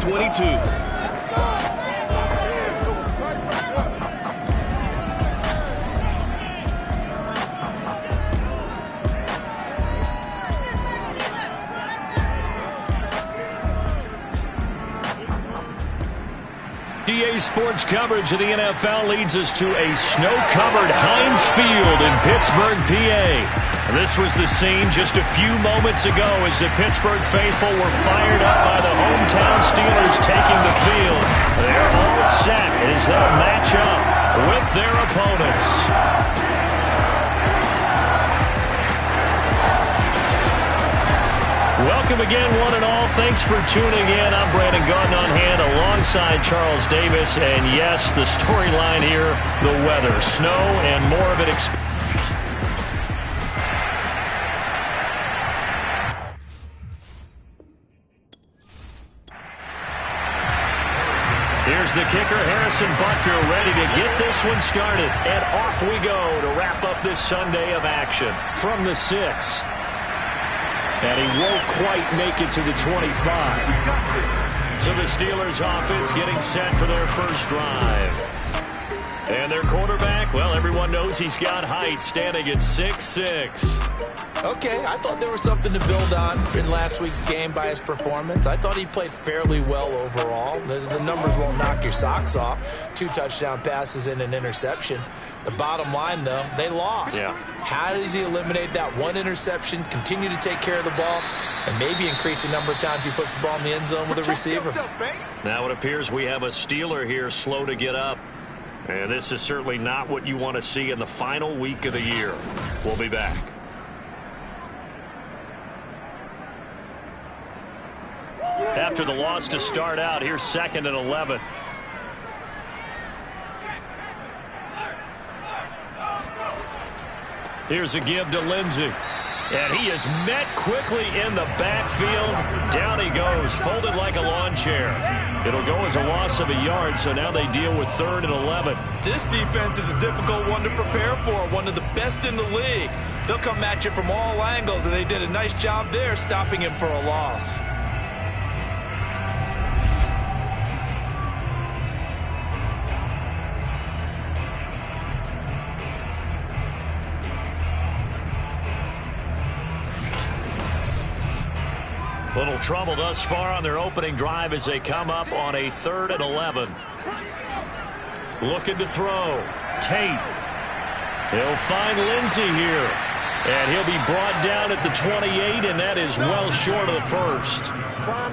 2022. DA Sports coverage of the NFL leads us to a snow-covered Heinz Field in Pittsburgh, PA. This was the scene just a few moments ago as the Pittsburgh faithful were fired up by the hometown Steelers taking the field. They're all set as they'll match up with their opponents. Welcome again, one and all. Thanks for tuning in. I'm Brandon Gaudin on hand alongside Charles Davis. And yes, the storyline here, the weather, snow, and more of it. Here's the kicker, Harrison Butker, ready to get this one started. And off we go to wrap up this Sunday of action. From the 6. And he won't quite make it to the 25. So the Steelers offense getting set for their first drive. And their quarterback, well, everyone knows he's got height, standing at 6'6". Okay, I thought there was something to build on in last week's game by his performance. I thought he played fairly well overall. The numbers won't knock your socks off. 2 touchdown passes and an interception. The bottom line, though, they lost. Yeah. How does he eliminate that one interception, continue to take care of the ball, and maybe increase the number of times he puts the ball in the end zone with a receiver? Now it appears we have a Steeler here slow to get up. And this is certainly not what you want to see in the final week of the year. We'll be back. After the loss to start out, here's 2nd and 11. Here's a give to Lindsey. And he is met quickly in the backfield. Down he goes, folded like a lawn chair. It'll go as a loss of a yard, so now they deal with 3rd and 11. This defense is a difficult one to prepare for, one of the best in the league. They'll come at you from all angles, and they did a nice job there stopping him for a loss. Little trouble thus far on their opening drive as they come up on a 3rd and 11. Looking to throw. Tate. He'll find Lindsey here. And he'll be brought down at the 28, and that is well short of the first.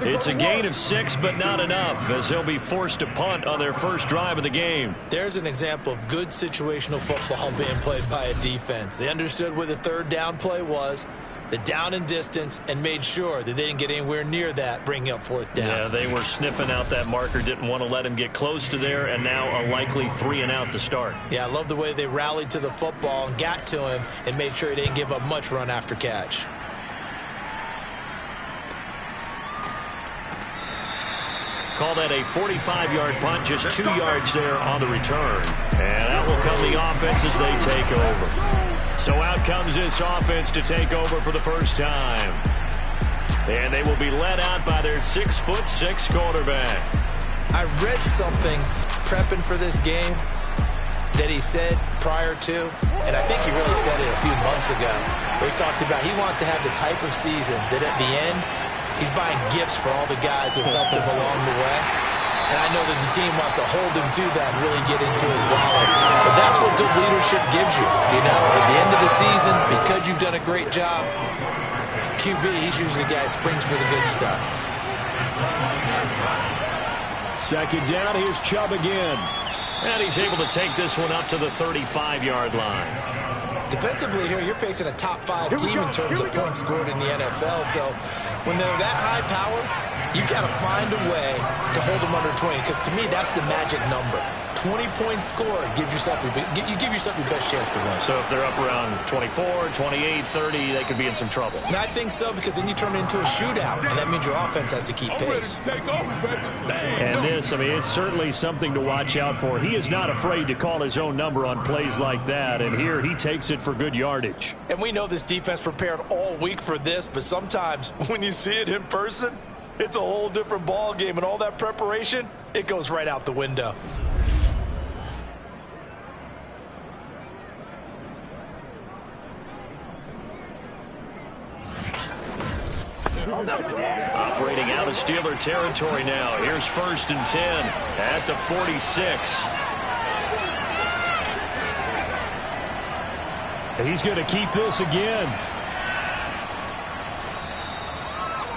It's a gain of 6, but not enough, as they'll be forced to punt on their first drive of the game. There's an example of good situational football being played by a defense. They understood where the 3rd down play was, the down and distance, and made sure that they didn't get anywhere near that, bringing up 4th down. Yeah, they were sniffing out that marker, didn't want to let him get close to there, and now a likely 3 and out to start. Yeah, I love the way they rallied to the football and got to him and made sure he didn't give up much run after catch. Call that a 45-yard punt, just 2 yards there on the return. And that will come the offense as they take over. So out comes this offense to take over for the first time. And they will be led out by their 6'6" quarterback. I read something prepping for this game that he said prior to, and I think he really said it a few months ago, where he talked about he wants to have the type of season that at the end, he's buying gifts for all the guys who have helped him along the way. And I know that the team wants to hold him to that and really get into his wallet. But that's what good leadership gives you. You know, at the end of the season, because you've done a great job, QB, he's usually the guy who springs for the good stuff. 2nd down, here's Chubb again. And he's able to take this one up to the 35-yard line. Defensively here, you're facing a top-5 team in terms of points scored in the NFL. So when they're that high power, you've got to find a way to hold them under 20, because to me, that's the magic number. 20 points scored gives yourself you give yourself your best chance to win. So if they're up around 24, 28, 30, they could be in some trouble. And I think so, because then you turn it into a shootout, and that means your offense has to keep pace. And this, I mean, it's certainly something to watch out for. He is not afraid to call his own number on plays like that, and here he takes it for good yardage. And we know this defense prepared all week for this, but sometimes when you see it in person, it's a whole different ball game, and all that preparation, it goes right out the window. Operating out of Steeler territory now. Here's 1st and 10 at the 46. He's going to keep this again.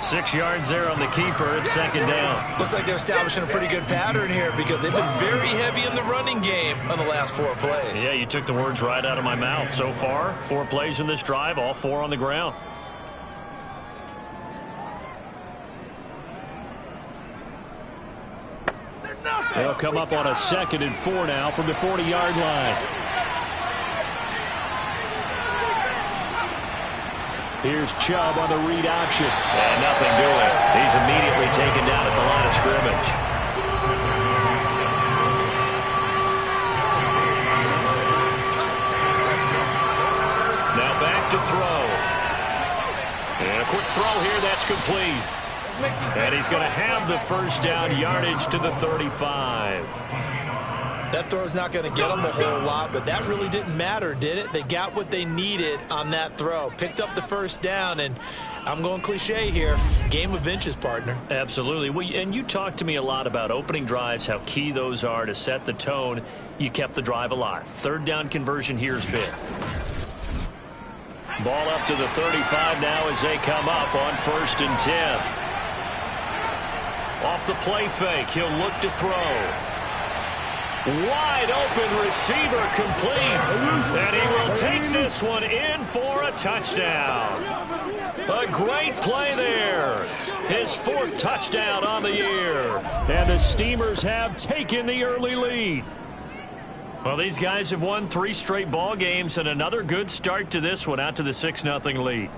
6 yards there on the keeper. It's 2nd down. Looks like they're establishing a pretty good pattern here because they've been very heavy in the running game on the last 4 plays. Yeah, you took the words right out of my mouth. So far, 4 plays in this drive, all 4 on the ground. They'll come up on a 2nd and 4 now from the 40-yard line. Here's Chubb on the read option. And nothing doing. He's immediately taken down at the line of scrimmage. Now back to throw. And a quick throw here. That's complete. And he's going to have the 1st down, yardage to the 35. That throw's not going to get them a whole lot, but that really didn't matter, did it? They got what they needed on that throw. Picked up the 1st down, and I'm going cliche here. Game of inches, partner. Absolutely. Well, and you talked to me a lot about opening drives, how key those are to set the tone. You kept the drive alive. 3rd down conversion here's big. Ball up to the 35 now as they come up on 1st and 10. Off the play fake, he'll look to throw. Wide open receiver complete. And he will take this one in for a touchdown. A great play there. His 4th touchdown on the year. And the Steamers have taken the early lead. Well, these guys have won 3 straight ball games and another good start to this one out to the 6-0 lead.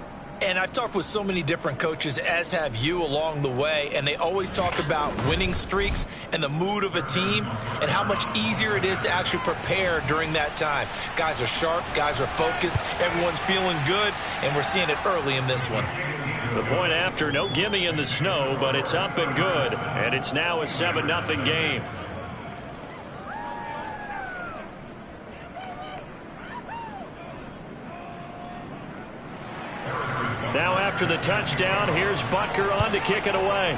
And I've talked with so many different coaches, as have you, along the way, and they always talk about winning streaks and the mood of a team and how much easier it is to actually prepare during that time. Guys are sharp, guys are focused, everyone's feeling good, and we're seeing it early in this one. The point after, no gimme in the snow, but it's up and good, and it's now a 7-0 game. Now after the touchdown, here's Butker on to kick it away.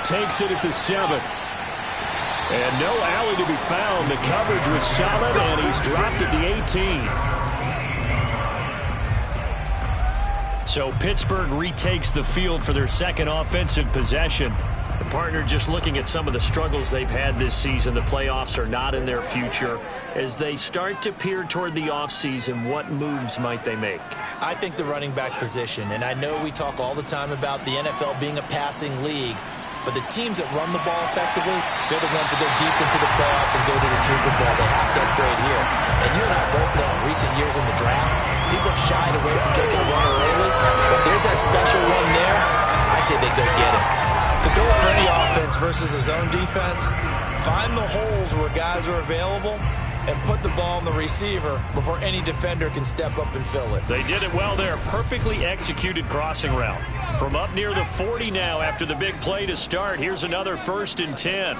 Takes it at the 7. And no alley to be found. The coverage was solid, and he's dropped at the 18. So Pittsburgh retakes the field for their 2nd offensive possession. The partner just looking at some of the struggles they've had this season. The playoffs are not in their future. As they start to peer toward the offseason, what moves might they make? I think the running back position, and I know we talk all the time about the NFL being a passing league, but the teams that run the ball effectively, they're the ones that go deep into the playoffs and go to the Super Bowl. They have to upgrade here. And you and I both know in recent years in the draft, people have shied away from taking a runner early, but there's that special one there. I say they go get him. To go for any offense versus his own defense, find the holes where guys are available and put the ball in the receiver before any defender can step up and fill it. They did it well there. Perfectly executed crossing route. From up near the 40 now after the big play to start. Here's another 1st and 10.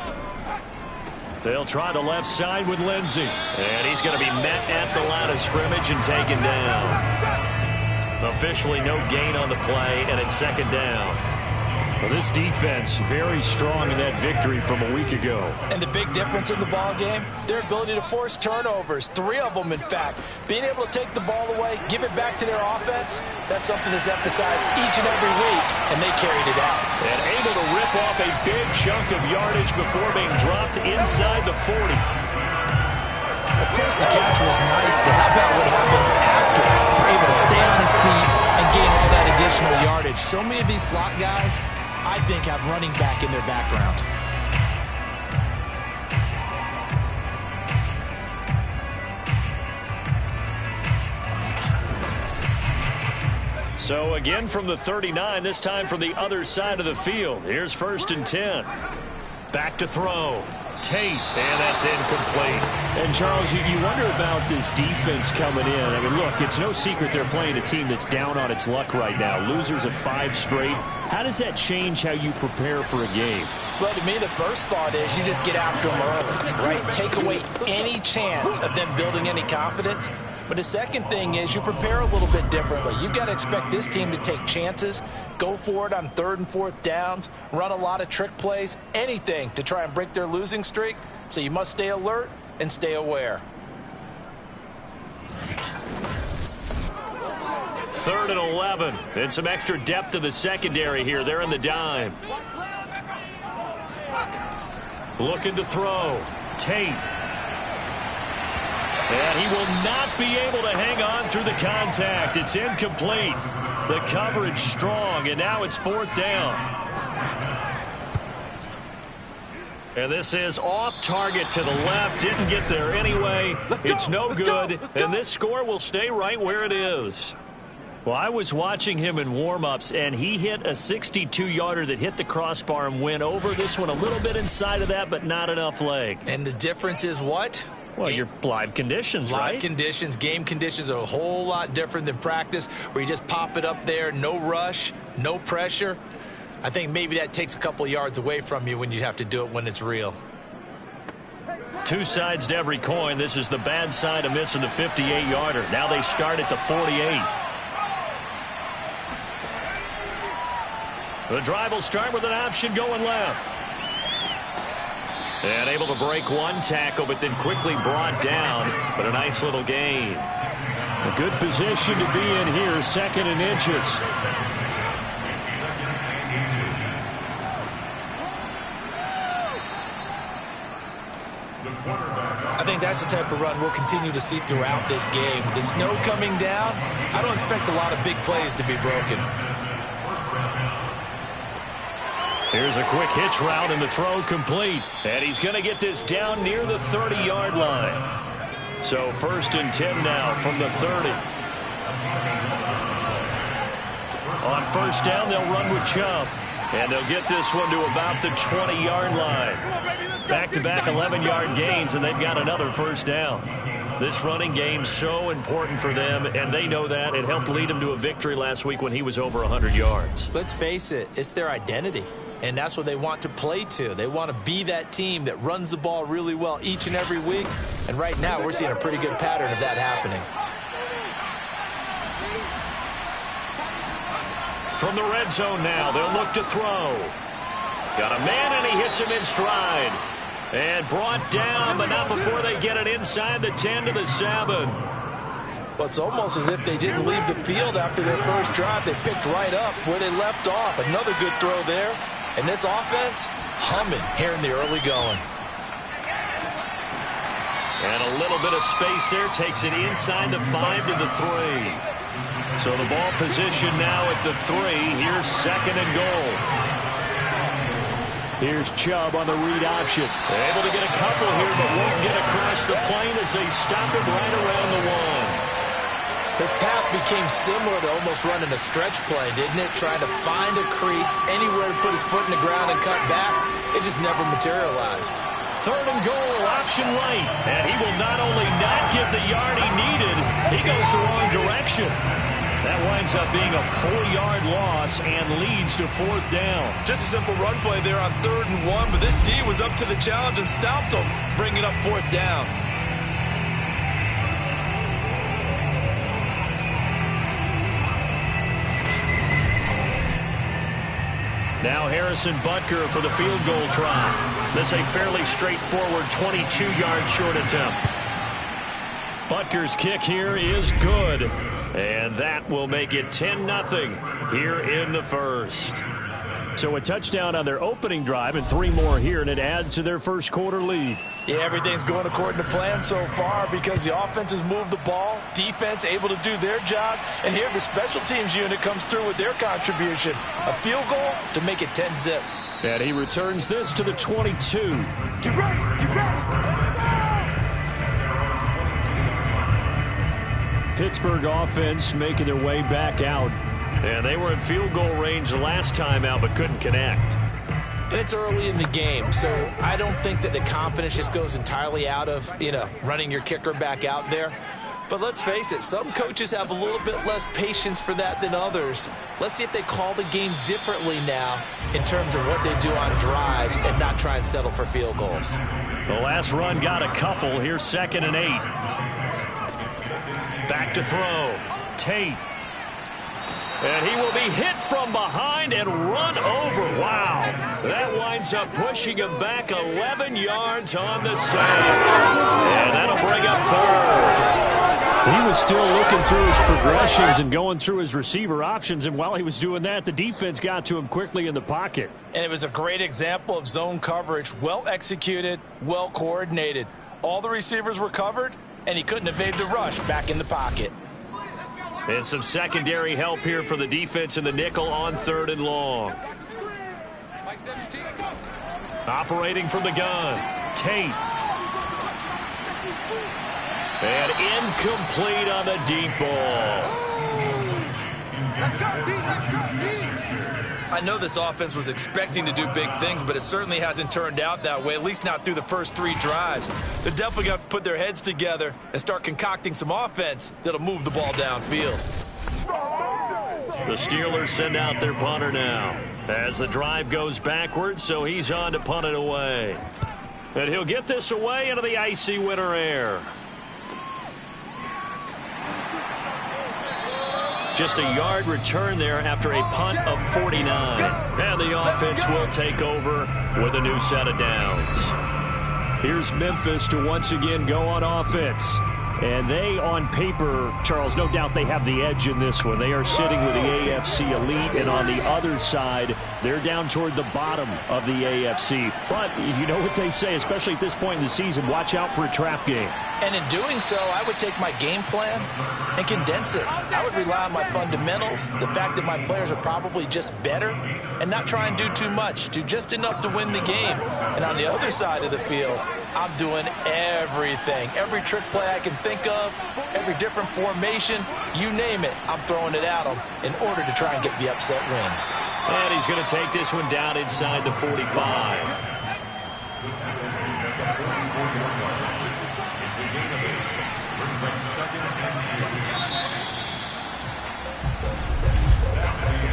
They'll try the left side with Lindsey. And he's going to be met at the line of scrimmage and taken down. Officially no gain on the play, and it's 2nd down. Well, this defense very strong in that victory from a week ago. And the big difference in the ball game, their ability to force turnovers, 3 of them in fact. Being able to take the ball away, give it back to their offense, that's something that's emphasized each and every week, and they carried it out. And able to rip off a big chunk of yardage before being dropped inside the 40. Of course the catch was nice, but how about what happened after? We're able to stay on his feet and gain all that additional yardage. So many of these slot guys, I think, have running back in their background. So again from the 39, this time from the other side of the field. Here's 1st and 10. Back to throw. Tate, and that's incomplete. And, Charles, you wonder about this defense coming in. I mean, look, it's no secret they're playing a team that's down on its luck right now. Losers of 5 straight. How does that change how you prepare for a game? Well, to me, the first thought is you just get after them early, right? Take away any chance of them building any confidence. But the second thing is you prepare a little bit differently. You've got to expect this team to take chances, go for it on 3rd and 4th downs, run a lot of trick plays, anything to try and break their losing streak. So you must stay alert and stay aware. 3rd and 11. And some extra depth to the secondary here. They're in the dime. Looking to throw. Tate. And he will not be able to hang on through the contact. It's incomplete. The coverage strong, and now it's 4th down. And this is off target to the left. Didn't get there anyway. It's no good, and this score will stay right where it is. Well, I was watching him in warm-ups, and he hit a 62-yarder that hit the crossbar and went over. This one a little bit inside of that, but not enough leg. And the difference is what? Well, your live conditions, right? Live conditions, game conditions are a whole lot different than practice, where you just pop it up there, no rush, no pressure. I think maybe that takes a couple of yards away from you when you have to do it when it's real. 2 sides to every coin. This is the bad side of missing the 58-yarder. Now they start at the 48. The drive will start with an option going left. And able to break one tackle, but then quickly brought down. But a nice little gain. A good position to be in here, 2nd and inches. I think that's the type of run we'll continue to see throughout this game. With the snow coming down, I don't expect a lot of big plays to be broken. Here's a quick hitch route and the throw complete. And he's going to get this down near the 30-yard line. So 1st and 10 now from the 30. On 1st down, they'll run with Chubb. And they'll get this one to about the 20-yard line. Back-to-back 11-yard gains, and they've got another 1st down. This running game so important for them, and they know that. It helped lead them to a victory last week when he was over 100 yards. Let's face it, it's their identity. And that's what they want to play to. They want to be that team that runs the ball really well each and every week. And right now, we're seeing a pretty good pattern of that happening. From the red zone now, they'll look to throw. Got a man, and he hits him in stride. And brought down, but not before they get it inside the 10 to the 7. Well, it's almost as if they didn't leave the field after their first drive. They picked right up where they left off. Another good throw there. And this offense, humming here in the early going. And a little bit of space there. Takes it inside the 5 to the 3. So the ball position now at the 3. Here's 2nd and goal. Here's Chubb on the read option. Able to get a couple here, but won't get across the plane as they stop it right around the 1. His path became similar to almost running a stretch play, didn't it? Trying to find a crease, anywhere to put his foot in the ground and cut back. It just never materialized. 3rd and goal, option right. And he will not only not get the yard he needed, he goes the wrong direction. That winds up being a 4-yard loss and leads to 4th down. Just a simple run play there on 3rd and 1, but this D was up to the challenge and stopped him, bringing up 4th down. Now Harrison Butker for the field goal try. This a fairly straightforward 22-yard short attempt. Butker's kick here is good. And that will make it 10-0 here in the 1st. So a touchdown on their opening drive and 3 more here, and it adds to their 1st quarter lead. Yeah, everything's going according to plan so far because the offense has moved the ball, defense able to do their job, and here the special teams unit comes through with their contribution. A field goal to make it 10-0. And he returns this to the 22. Get ready, get ready. Pittsburgh offense making their way back out. And they were in field goal range the last time out but couldn't connect. And it's early in the game, so I don't think that the confidence just goes entirely out of, running your kicker back out there. But let's face it, some coaches have a little bit less patience for that than others. Let's see if they call the game differently now in terms of what they do on drives and not try and settle for field goals. The last run got a couple. Here's 2nd and 8. Back to throw. Tate. And he will be hit from behind and run over. Wow. That winds up pushing him back 11 yards on the save. And that'll bring up 3rd. He was still looking through his progressions and going through his receiver options, and while he was doing that, the defense got to him quickly in the pocket. And it was a great example of zone coverage. Well executed, well coordinated. All the receivers were covered, and he couldn't evade the rush back in the pocket. And some secondary help here for the defense in the nickel on 3rd and long. Operating from the gun, Tate. And incomplete on the deep ball. Let's go, D. Let's go, D. I know this offense was expecting to do big things, but it certainly hasn't turned out that way, at least not through the first 3 drives. They're definitely going to have to put their heads together and start concocting some offense that'll move the ball downfield. The Steelers send out their punter now as the drive goes backwards, so he's on to punt it away. And he'll get this away into the icy winter air. Just a yard return there after a punt of 49. And the offense will take over with a new set of downs. Here's Memphis to once again go on offense. And they, on paper, Charles, no doubt they have the edge in this one. They are sitting with the AFC elite, and on the other side, they're down toward the bottom of the AFC. But you know what they say, especially at this point in the season, watch out for a trap game. And in doing so, I would take my game plan and condense it. I would rely on my fundamentals, the fact that my players are probably just better, and not try and do too much, do just enough to win the game. And on the other side of the field, I'm doing everything. Every trick play I can think of, every different formation, you name it, I'm throwing it at them in order to try and get the upset win. And he's going to take this one down inside the 45.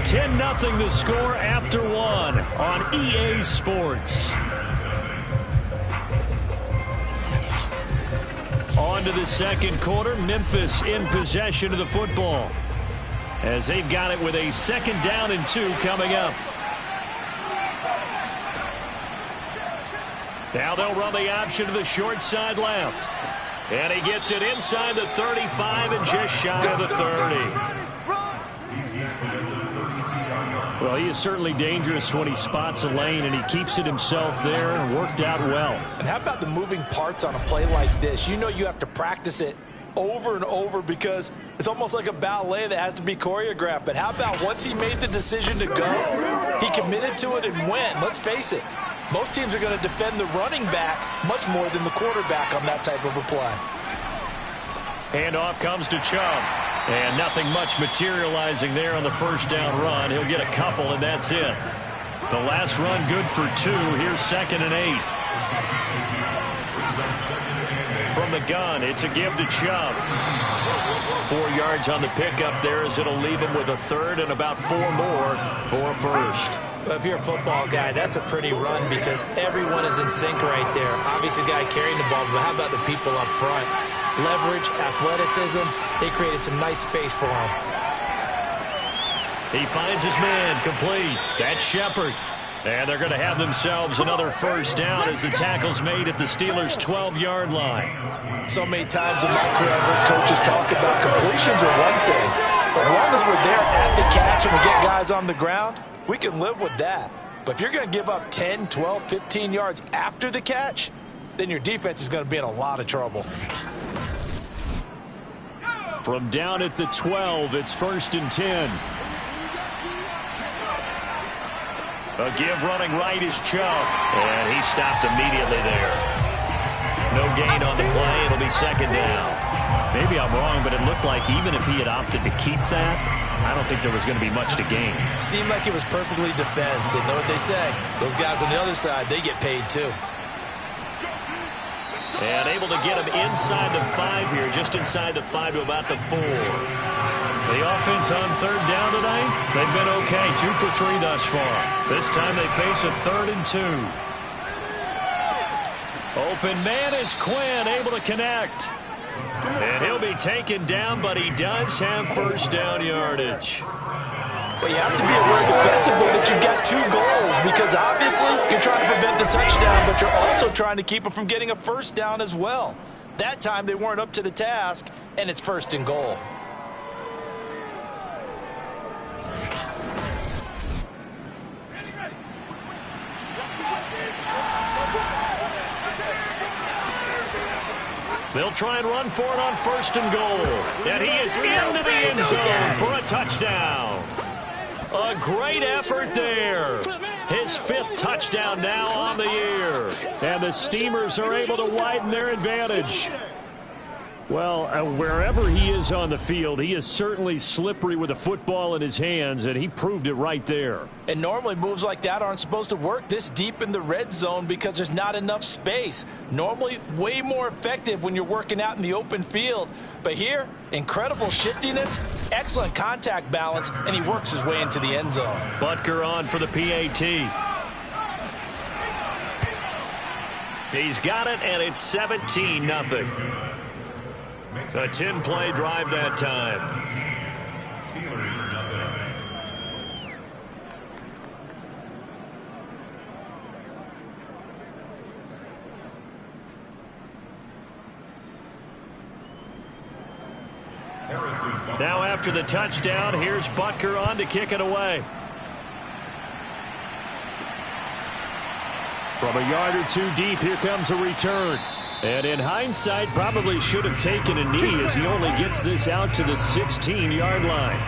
Ten 10-0 the score after 1 on EA Sports. On to the second quarter. Memphis in possession of the football as they've got it with a 2nd down and 2 coming up. Now they'll run the option to the short side left. And he gets it inside the 35 and just shy of the 30. Well, he is certainly dangerous when he spots a lane, and he keeps it himself there and worked out well. And how about the moving parts on a play like this? You know you have to practice it over and over because it's almost like a ballet that has to be choreographed. But how about once he made the decision to go, he committed to it and went. Let's face it, most teams are going to defend the running back much more than the quarterback on that type of a play. Handoff comes to Chubb. And nothing much materializing there on the first down run. He'll get a couple, and that's it. The last run good for 2. Here's 2nd and 8. From the gun, it's a give to Chubb. 4 yards on the pickup there as it'll leave him with a 3rd and about 4 more for a first. Well, if you're a football guy, that's a pretty run because everyone is in sync right there. Obviously, the guy carrying the ball, but how about the people up front? Leverage, athleticism, they created some nice space for him. He finds his man, complete. That's Shepard. And they're going to have themselves another first down as the tackle's made at the Steelers' 12-yard line. So many times in my career, I've heard coaches talk about completions are one thing. As long as we're there at the catch and we get guys on the ground, we can live with that. But if you're going to give up 10, 12, 15 yards after the catch, then your defense is going to be in a lot of trouble. From down at the 12, it's 1st and 10. A give running right is Chubb. And he stopped immediately there. No gain on the play. It'll be 2nd down. Maybe I'm wrong, but it looked like even if he had opted to keep that, I don't think there was going to be much to gain. Seemed like it was perfectly defense. And know what they say, those guys on the other side, they get paid too. And able to get him inside the 5 here, just inside the 5 to about the 4. The offense on third down tonight, they've been okay, 2 for 3 thus far. This time they face a 3rd and 2. Open man is Quinn, able to connect. And he'll be taken down, but he does have first down yardage. But you have to be aware defensively that you've got 2 goals, because obviously you're trying to prevent the touchdown, but you're also trying to keep them from getting a first down as well. That time they weren't up to the task, and it's 1st and goal. They'll try and run for it on 1st and goal. And he is into the end zone for a touchdown. A great effort there. His 5th touchdown now on the year. And the Steamers are able to widen their advantage. Well, wherever he is on the field, he is certainly slippery with a football in his hands, and he proved it right there. And normally moves like that aren't supposed to work this deep in the red zone because there's not enough space. Normally way more effective when you're working out in the open field. But here, incredible shiftiness, excellent contact balance, and he works his way into the end zone. Butker on for the PAT. He's got it, and it's 17-0. A 10-play drive that time. Now after the touchdown, here's Butker on to kick it away. From a yard or 2 deep, here comes a return. And in hindsight, probably should have taken a knee as he only gets this out to the 16-yard line.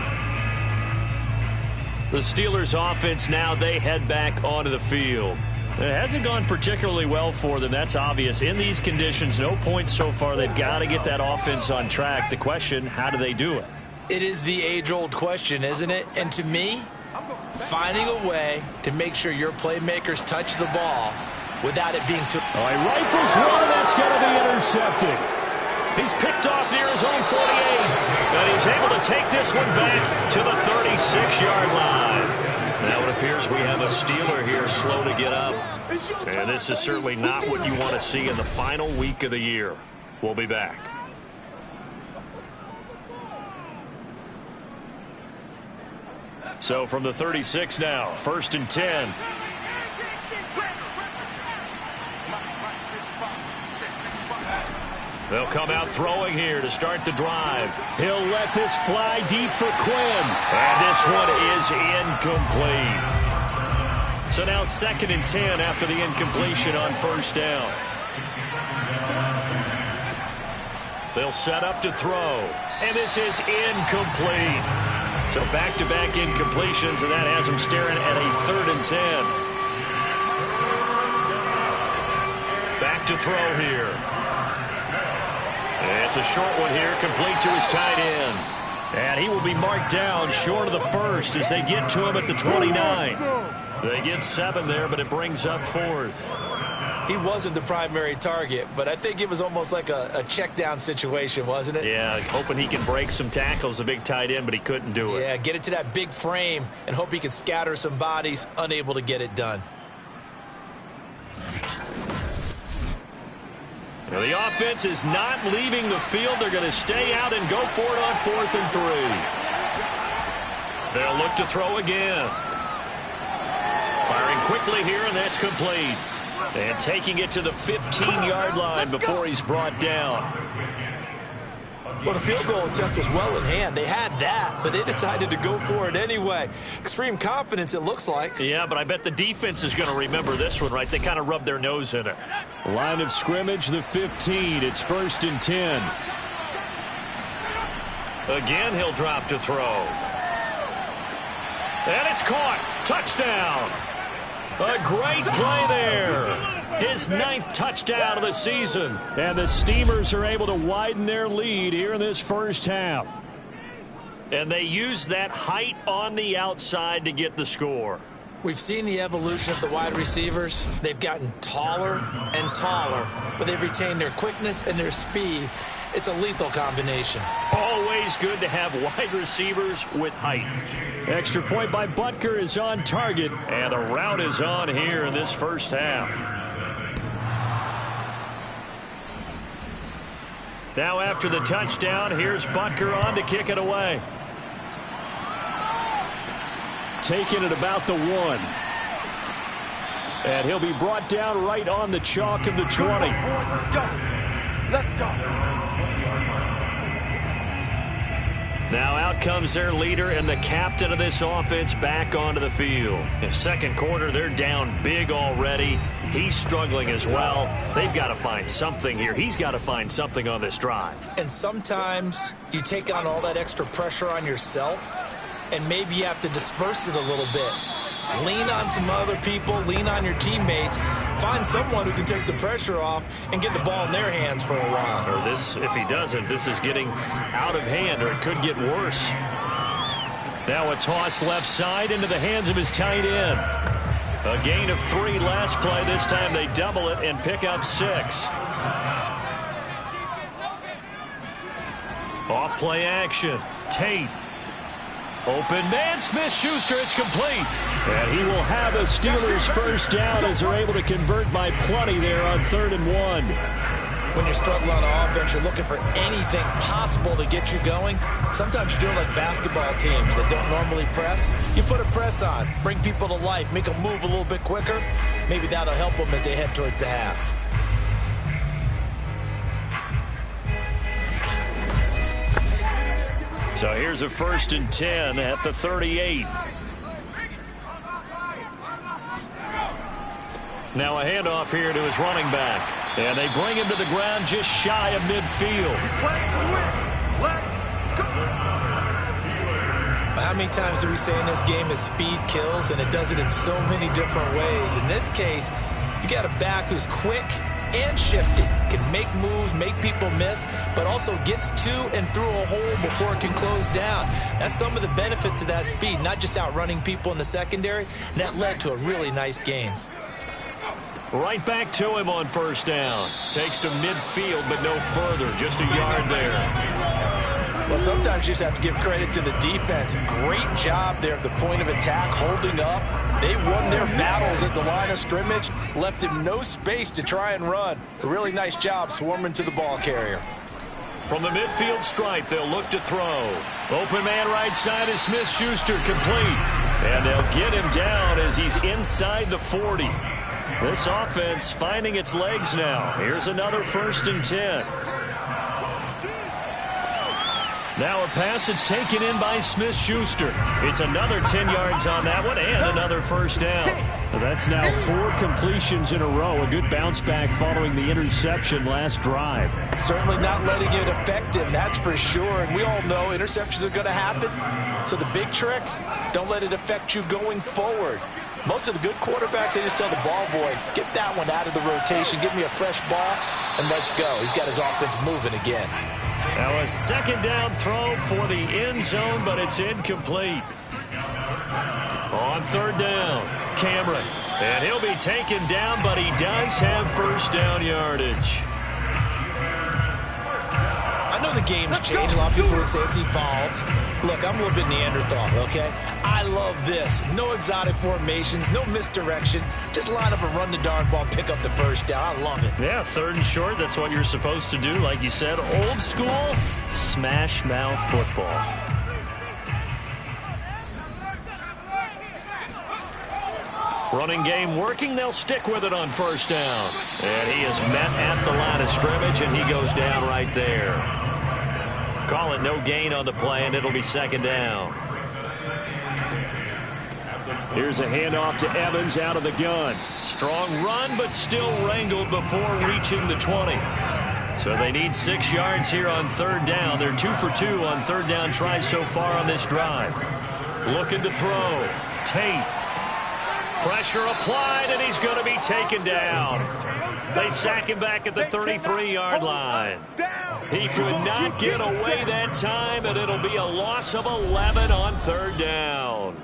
The Steelers offense now, they head back onto the field. It hasn't gone particularly well for them, that's obvious. In these conditions, no points so far. They've got to get that offense on track. The question, how do they do it? It is the age-old question, isn't it? And to me, finding a way to make sure your playmakers touch the ball without it being too... Oh, he rifles one, that's going to be intercepted. He's picked off near his own 48. And he's able to take this one back to the 36-yard line. Now it appears we have a Steeler here slow to get up. And this is certainly not what you want to see in the final week of the year. We'll be back. So from the 36 now, 1st and 10. They'll come out throwing here to start the drive. He'll let this fly deep for Quinn. And this one is incomplete. So now 2nd and 10 after the incompletion on 1st down. They'll set up to throw. And this is incomplete. So back-to-back incompletions, and that has them staring at a 3rd and 10. Back to throw here. It's a short one here, complete to his tight end. And he will be marked down short of the 1st as they get to him at the 29. They get 7 there, but it brings up 4th. He wasn't the primary target, but I think it was almost like a check down situation, wasn't it? Yeah, hoping he can break some tackles, a big tight end, but he couldn't do it. Yeah, get it to that big frame and hope he can scatter some bodies, unable to get it done. Now the offense is not leaving the field. They're going to stay out and go for it on 4th and 3. They'll look to throw again. Firing quickly here, and that's complete. And taking it to the 15-yard line before he's brought down. Well, the field goal attempt was well in hand. They had that, but they decided to go for it anyway. Extreme confidence, it looks like. Yeah, but I bet the defense is going to remember this one, right? They kind of rubbed their nose in it. Line of scrimmage, the 15. It's 1st and 10. Again, he'll drop to throw. And it's caught. Touchdown. A great play there. His 9th touchdown of the season. And the Steamers are able to widen their lead here in this first half. And they use that height on the outside to get the score. We've seen the evolution of the wide receivers. They've gotten taller and taller, but they've retained their quickness and their speed. It's a lethal combination. Always good to have wide receivers with height. Extra point by Butker is on target, and a route is on here in this first half. Now after the touchdown, here's Butker on to kick it away. Taking it about the 1. And he'll be brought down right on the chalk of the 20. Let's go. Let's go. Now out comes their leader and the captain of this offense back onto the field. In second quarter, they're down big already. He's struggling as well. They've got to find something here. He's got to find something on this drive. And sometimes you take on all that extra pressure on yourself, and maybe you have to disperse it a little bit. Lean on some other people. Lean on your teammates. Find someone who can take the pressure off and get the ball in their hands for a while. Or this, if he doesn't, this is getting out of hand, or it could get worse. Now a toss left side into the hands of his tight end. A gain of 3 last play. This time they double it and pick up 6. Off play action. Tate. Open man, Smith-Schuster, it's complete. And he will have a Steelers first down as they're able to convert by plenty there on 3rd and 1. When you're struggling on offense, you're looking for anything possible to get you going. Sometimes you're doing like basketball teams that don't normally press. You put a press on, bring people to life, make them move a little bit quicker. Maybe that'll help them as they head towards the half. So here's a 1st and 10 at the 38. Now a handoff here to his running back. And they bring him to the ground just shy of midfield. How many times do we say in this game is speed kills, and it does it in so many different ways. In this case, you got a back who's quick and shifty, can make moves, make people miss, but also gets to and through a hole before it can close down. That's some of the benefits of that speed, not just outrunning people in the secondary. And that led to a really nice game. Right back to him on 1st down. Takes to midfield, but no further. Just a yard there. Well, sometimes you just have to give credit to the defense. Great job there at the point of attack, holding up. They won their battles at the line of scrimmage, left him no space to try and run. A really nice job swarming to the ball carrier. From the midfield stripe, they'll look to throw. Open man right side is Smith-Schuster, complete. And they'll get him down as he's inside the 40. This offense finding its legs now. Here's another 1st and 10. Now a pass that's taken in by Smith-Schuster. It's another 10 yards on that one and another 1st down. So that's now 4 completions in a row. A good bounce back following the interception last drive. Certainly not letting it affect him, that's for sure. And we all know interceptions are going to happen. So the big trick, don't let it affect you going forward. Most of the good quarterbacks, they just tell the ball boy, get that one out of the rotation, give me a fresh ball, and let's go. He's got his offense moving again. Now a 2nd down throw for the end zone, but it's incomplete. On 3rd down, Cameron. And he'll be taken down, but he does have 1st down yardage. I know the game's changed. A lot of people would say it's evolved. Look, I'm a little bit Neanderthal, okay? I love this. No exotic formations, no misdirection. Just line up and run the darn ball, pick up the 1st down. I love it. Yeah, 3rd and short, that's what you're supposed to do. Like you said, old school, smash mouth football. Running game working, they'll stick with it on 1st down. And he is met at the line of scrimmage, and he goes down right there. Call it no gain on the play, and it'll be 2nd down. Here's a handoff to Evans out of the gun. Strong run, but still wrangled before reaching the 20. So they need 6 yards here on 3rd down. They're 2 for 2 on 3rd down tries so far on this drive. Looking to throw. Tate. Pressure applied, and he's going to be taken down. They sack him back at the 33-yard line. He could not get away that time, and it'll be a loss of 11 on third down.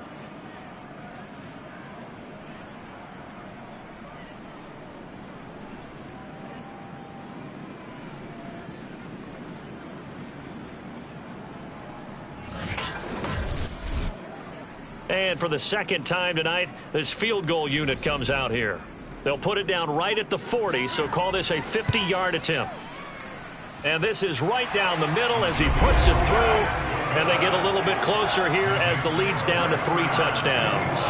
And for the second time tonight, this field goal unit comes out here. They'll put it down right at the 40, so call this a 50-yard attempt. And this is right down the middle as he puts it through. And they get a little bit closer here as the lead's down to 3 touchdowns.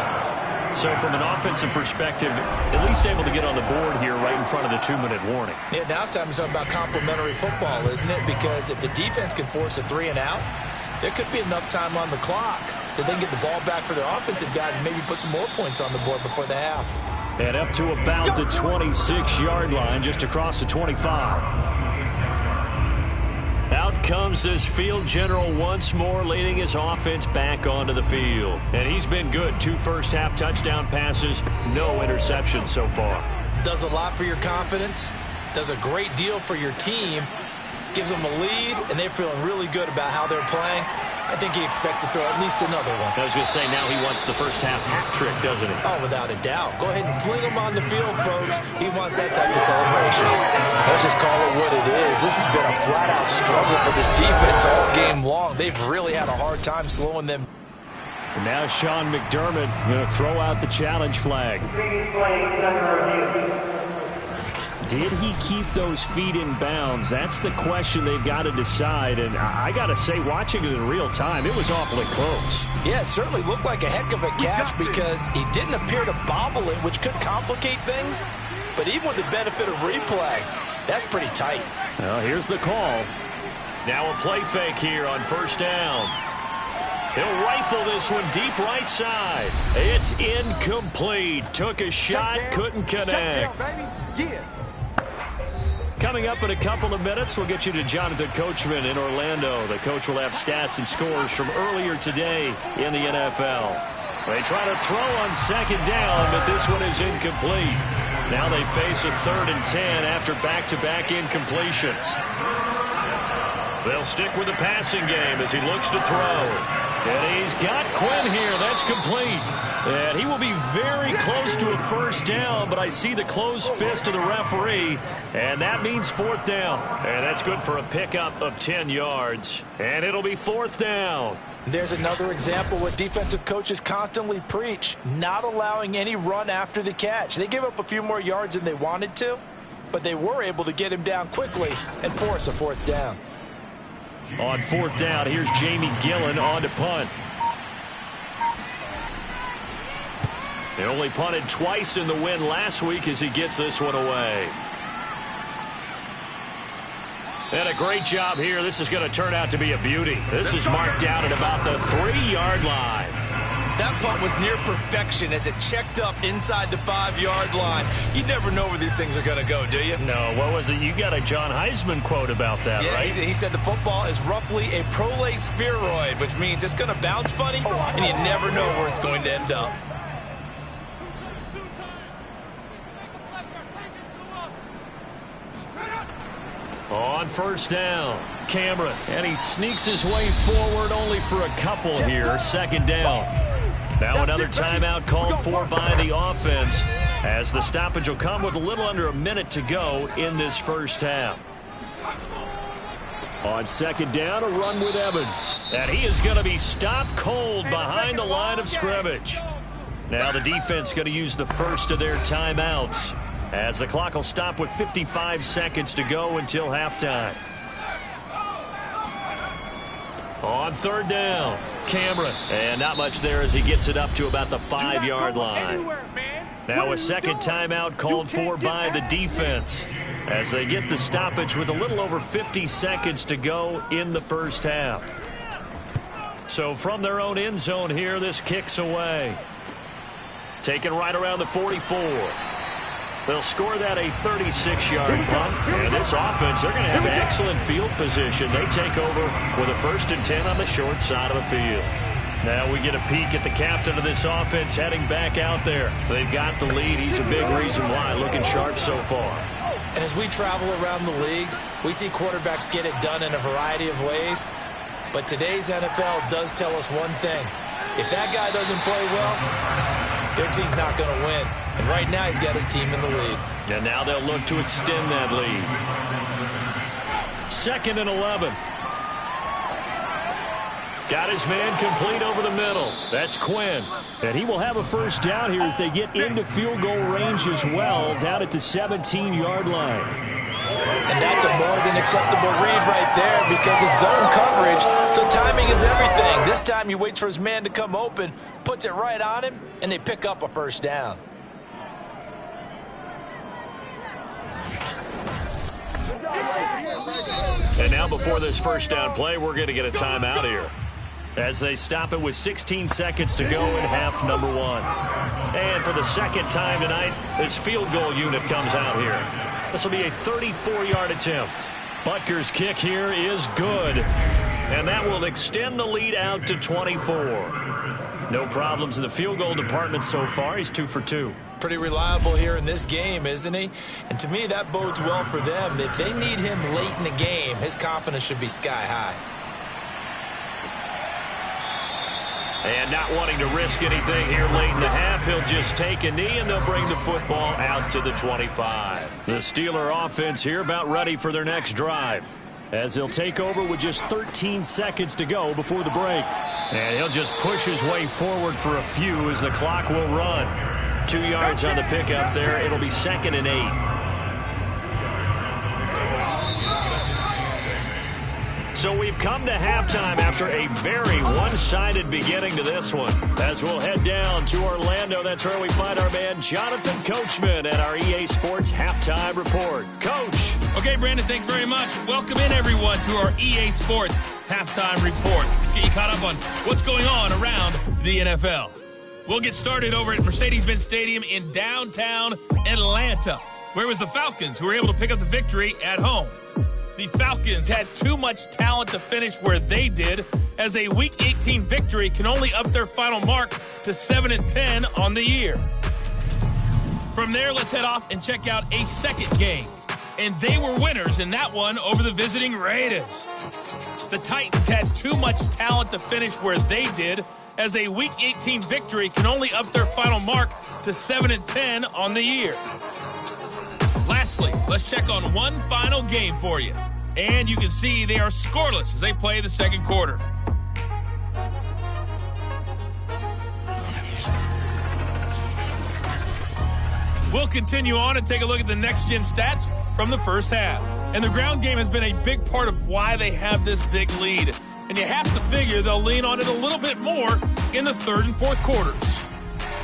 So from an offensive perspective, at least able to get on the board here right in front of the 2-minute warning. Yeah, now it's time to talk about complementary football, isn't it? Because if the defense can force a 3-and-out, there could be enough time on the clock that they can get the ball back for their offensive guys and maybe put some more points on the board before the half. And up to about the 26-yard line, just across the 25. Out comes this field general once more, leading his offense back onto the field. And he's been good. 2 first-half touchdown passes, no interceptions so far. Does a lot for your confidence, does a great deal for your team, gives them a lead, and they're feeling really good about how they're playing. I think he expects to throw at least another one. I was going to say, now he wants the first-half hat trick, doesn't he? Oh, without a doubt. Go ahead and fling him on the field, folks. He wants that type of celebration. Let's just call it what it is. This has been a flat-out struggle for this defense all game long. They've really had a hard time slowing them. And now Sean McDermott going to throw out the challenge flag. Did he keep those feet in bounds? That's the question they've got to decide. And I got to say, watching it in real time, it was awfully close. Yeah, it certainly looked like a heck of a catch because he didn't appear to bobble it, which could complicate things. But even with the benefit of replay, that's pretty tight. Well, here's the call. Now a play fake here on first down. He'll rifle this one deep right side. It's incomplete. Took a shot, couldn't connect. Coming up in a couple of minutes, we'll get you to Jonathan Coachman in Orlando. The coach will have stats and scores from earlier today in the NFL. They try to throw on second down, but this one is incomplete. Now they face a 3rd and 10 after back-to-back incompletions. They'll stick with the passing game as he looks to throw. And he's got Quinn here. That's complete. And he will be very close to a first down, but I see the closed fist of the referee, and that means 4th down. And that's good for a pickup of 10 yards. And it'll be 4th down. There's another example what defensive coaches constantly preach, not allowing any run after the catch. They gave up a few more yards than they wanted to, but they were able to get him down quickly and force a 4th down. On 4th down, here's Jamie Gillen on to punt. He only punted twice in the win last week as he gets this one away. And a great job here. This is going to turn out to be a beauty. This is marked down at about the 3-yard line. That punt was near perfection as it checked up inside the 5-yard line. You never know where these things are going to go, do you? No, what was it? You got a John Heisman quote about that, yeah, right? He said the football is roughly a prolate spheroid, which means it's going to bounce funny, and you never know where it's going to end up. On first down, Cameron, and he sneaks his way forward only for a couple here. 2nd down. Now another timeout called for by the offense as the stoppage will come with a little under a minute to go in this first half. On 2nd down, a run with Evans. And he is going to be stopped cold behind the line of scrimmage. Now the defense going to use the first of their timeouts as the clock will stop with 55 seconds to go until halftime. On 3rd down, Cameron. And not much there as he gets it up to about the 5-yard line. Now a second timeout called for by the defense as they get the stoppage with a little over 50 seconds to go in the first half. So from their own end zone here, this kicks away. Taken right around the 44. They'll score that a 36-yard punt. And this offense, they're going to have excellent field position. They take over with a 1st and 10 on the short side of the field. Now we get a peek at the captain of this offense heading back out there. They've got the lead. He's a big reason why. Looking sharp so far. And as we travel around the league, we see quarterbacks get it done in a variety of ways. But today's NFL does tell us one thing. If that guy doesn't play well, their team's not going to win. And right now he's got his team in the lead. And now they'll look to extend that lead. 2nd and 11. Got his man complete over the middle. That's Quinn. And he will have a first down here as they get into field goal range as well, down at the 17-yard line. And that's a more than acceptable read right there because it's zone coverage, so timing is everything. This time he waits for his man to come open, puts it right on him, and they pick up a first down. And now before this first down play, we're going to get a timeout here, as they stop it with 16 seconds to go in half number 1. And for the second time tonight, this field goal unit comes out here. This will be a 34-yard attempt. Butker's kick here is good, and that will extend the lead out to 24. No problems in the field goal department so far. He's 2 for 2. Pretty reliable here in this game, isn't he? And to me, that bodes well for them. If they need him late in the game, his confidence should be sky high. And not wanting to risk anything here late in the half, he'll just take a knee, and they'll bring the football out to the 25. The Steeler offense here about ready for their next drive, as they'll take over with just 13 seconds to go before the break. And he'll just push his way forward for a few as the clock will run. 2 yards on the pickup there. It'll be 2nd and 8. So we've come to halftime after a very one-sided beginning to this one. As we'll head down to Orlando, that's where we find our man Jonathan Coachman at our EA Sports Halftime Report. Coach. Okay, Brandon, thanks very much. Welcome in, everyone, to our EA Sports Halftime Report. Let's get you caught up on what's going on around the NFL. We'll get started over at Mercedes-Benz Stadium in downtown Atlanta, where it was the Falcons who were able to pick up the victory at home. The Falcons had too much talent to finish where they did, as a Week 18 victory can only up their final mark to 7-10 on the year. From there, let's head off and check out a second game. And they were winners in that one over the visiting Raiders. The Titans had too much talent to finish where they did, as a Week 18 victory can only up their final mark to 7-10 on the year. Lastly, let's check on one final game for you. And you can see they are scoreless as they play the second quarter. We'll continue on and take a look at the next-gen stats from the first half. And the ground game has been a big part of why they have this big lead. And you have to figure they'll lean on it a little bit more in the third and fourth quarters.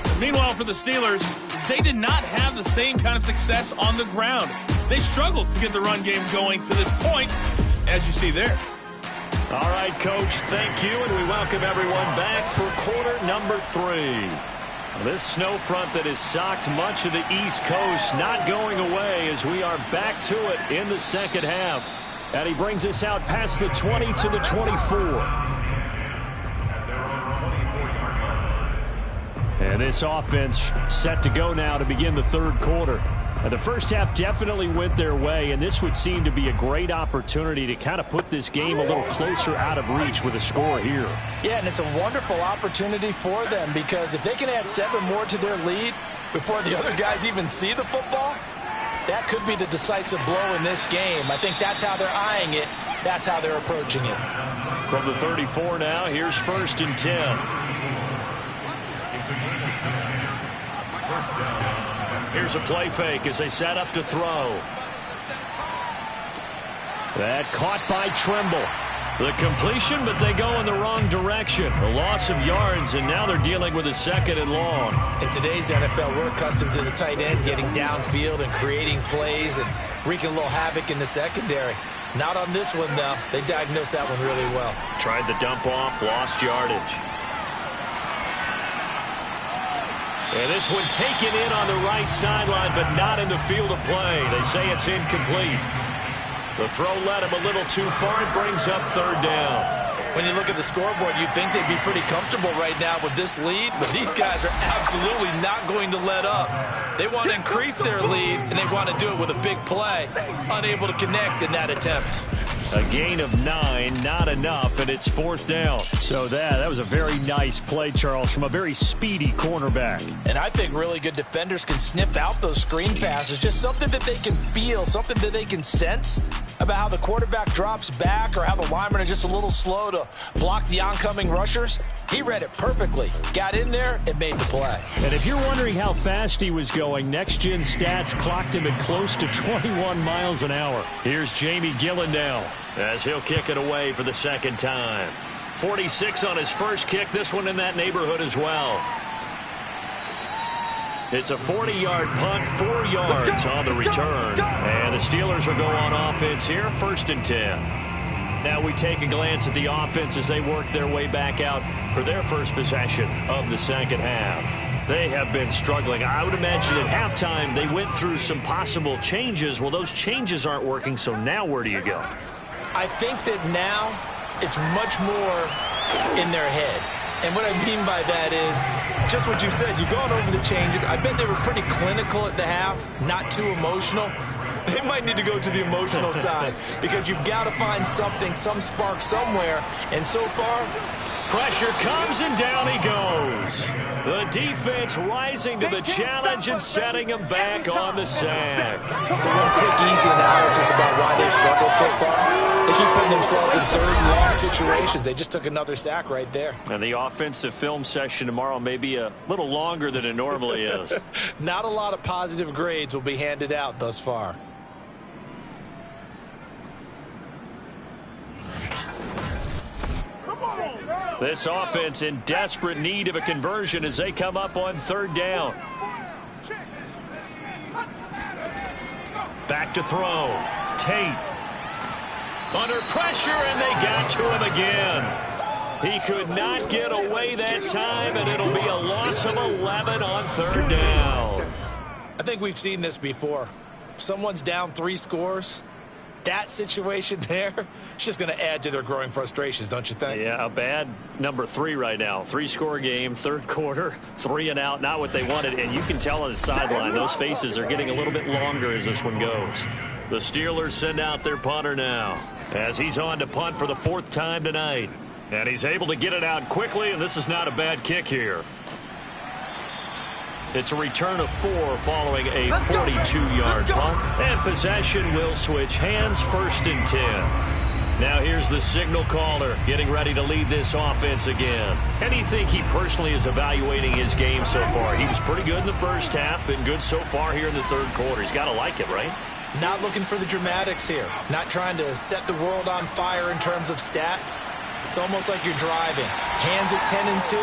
And meanwhile, for the Steelers, they did not have the same kind of success on the ground. They struggled to get the run game going to this point, as you see there. All right, Coach, thank you, and we welcome everyone back for quarter number 3. This snow front that has socked much of the East Coast not going away as we are back to it in the second half. And he brings us out past the 20 to the 24. And this offense set to go now to begin the third quarter. And the first half definitely went their way, and this would seem to be a great opportunity to kind of put this game a little closer out of reach with a score here. Yeah, and it's a wonderful opportunity for them because if they can add 7 more to their lead before the other guys even see the football, that could be the decisive blow in this game. I think that's how they're eyeing it. That's how they're approaching it. From the 34 now, here's 1st and 10. Here's a play fake as they set up to throw. That caught by Trimble. The completion, but they go in the wrong direction. A loss of yards, and now they're dealing with a 2nd and long. In today's NFL, we're accustomed to the tight end getting downfield and creating plays and wreaking a little havoc in the secondary. Not on this one, though. They diagnosed that one really well. Tried the dump off, lost yardage. And this one taken in on the right sideline, but not in the field of play. They say it's incomplete. The throw led him a little too far and brings up 3rd down. When you look at the scoreboard, you'd think they'd be pretty comfortable right now with this lead, but these guys are absolutely not going to let up. They want to increase their lead, and they want to do it with a big play. Unable to connect in that attempt. A gain of 9, not enough, and it's 4th down. So that was a very nice play, Charles, from a very speedy cornerback. And I think really good defenders can sniff out those screen passes. Just something that they can feel, something that they can sense about how the quarterback drops back or how the linemen are just a little slow to block the oncoming rushers. He read it perfectly, got in there, and made the play. And if you're wondering how fast he was going, next-gen stats clocked him at close to 21 miles an hour. Here's Jamie Gillendow as he'll kick it away for the second time. 46 on his first kick, this one in that neighborhood as well. It's a 40-yard punt, 4 yards on the return. And the Steelers will go on offense here, 1st and 10. Now we take a glance at the offense as they work their way back out for their first possession of the second half. They have been struggling. I would imagine at halftime they went through some possible changes. Well, those changes aren't working, so now where do you go? I think that now it's much more in their head. And what I mean by that is just what you said. You've gone over the changes. I bet they were pretty clinical at the half, not too emotional. They might need to go to the emotional side because you've got to find something, some spark somewhere. And so far, pressure comes and down he goes. The defense rising to the challenge and setting him back on the sack. So one quick, easy analysis about why they struggled so far. They keep putting themselves in 3rd and long situations. They just took another sack right there. And the offensive film session tomorrow may be a little longer than it normally is. Not a lot of positive grades will be handed out thus far. This offense in desperate need of a conversion as they come up on 3rd down. Back to throw. Tate. Under pressure, and they got to him again. He could not get away that time, and it'll be a loss of 11 on 3rd down. I think we've seen this before. Someone's down 3 scores. That situation there, it's just going to add to their growing frustrations, don't you think? Yeah, a bad number 3 right now. 3-score game, 3rd quarter, 3 and out, not what they wanted. And you can tell on the sideline, those faces are getting a little bit longer as this one goes. The Steelers send out their punter now as he's on to punt for the 4th time tonight. And he's able to get it out quickly, and this is not a bad kick here. It's a return of 4 following a 42-yard punt. And possession will switch hands, 1st and 10. Now here's the signal caller getting ready to lead this offense again. And you think he personally is evaluating his game so far? He was pretty good in the first half, been good so far here in the 3rd quarter. He's got to like it, right? Not looking for the dramatics here. Not trying to set the world on fire in terms of stats. It's almost like you're driving. Hands at 10 and 2,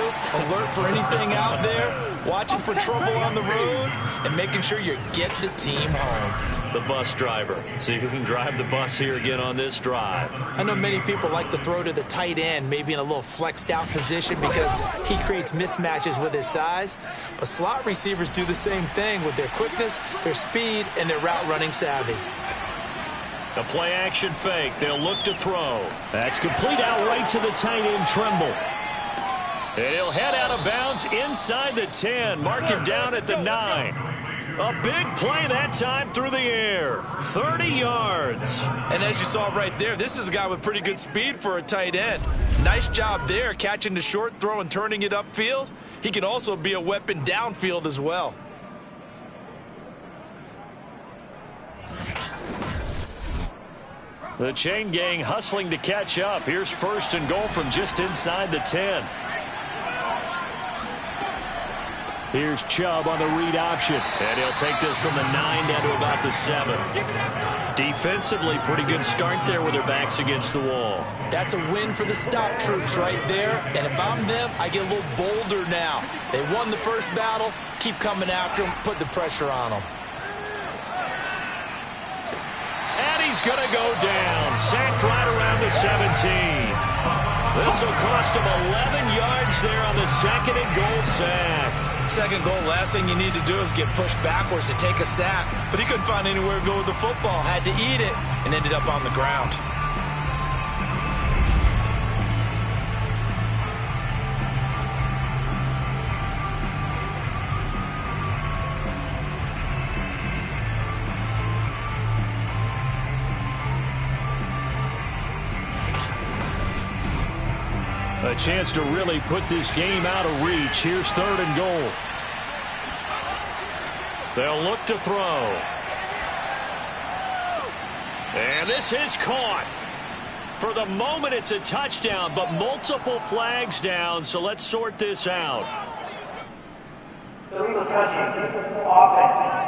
alert for anything out there, watching for trouble on the road, and making sure you get the team home. The bus driver. See if he can drive the bus here again on this drive. I know many people like to throw to the tight end, maybe in a little flexed out position because he creates mismatches with his size. But slot receivers do the same thing with their quickness, their speed, and their route running savvy. A play-action fake. They'll look to throw. That's complete out right to the tight end, Trimble. And he'll head out of bounds inside the 10. Mark him down at the 9. A big play that time through the air. 30 yards. And as you saw right there, this is a guy with pretty good speed for a tight end. Nice job there, catching the short throw and turning it upfield. He can also be a weapon downfield as well. The chain gang hustling to catch up. Here's 1st and goal from just inside the 10. Here's Chubb on the read option. And he'll take this from the 9 down to about the 7. Defensively, pretty good start there with their backs against the wall. That's a win for the stop troops right there. And if I'm them, I get a little bolder now. They won the first battle. Keep coming after them. Put the pressure on them. And he's going to go down. Sacked right around the 17. This will cost him 11 yards there on the 2nd and goal sack. 2nd goal, last thing you need to do is get pushed backwards to take a sack. But he couldn't find anywhere to go with the football. Had to eat it and ended up on the ground. A chance to really put this game out of reach. Here's 3rd and goal. They'll look to throw. And this is caught. For the moment, it's a touchdown, but multiple flags down, so let's sort this out. Illegal touching. Offense.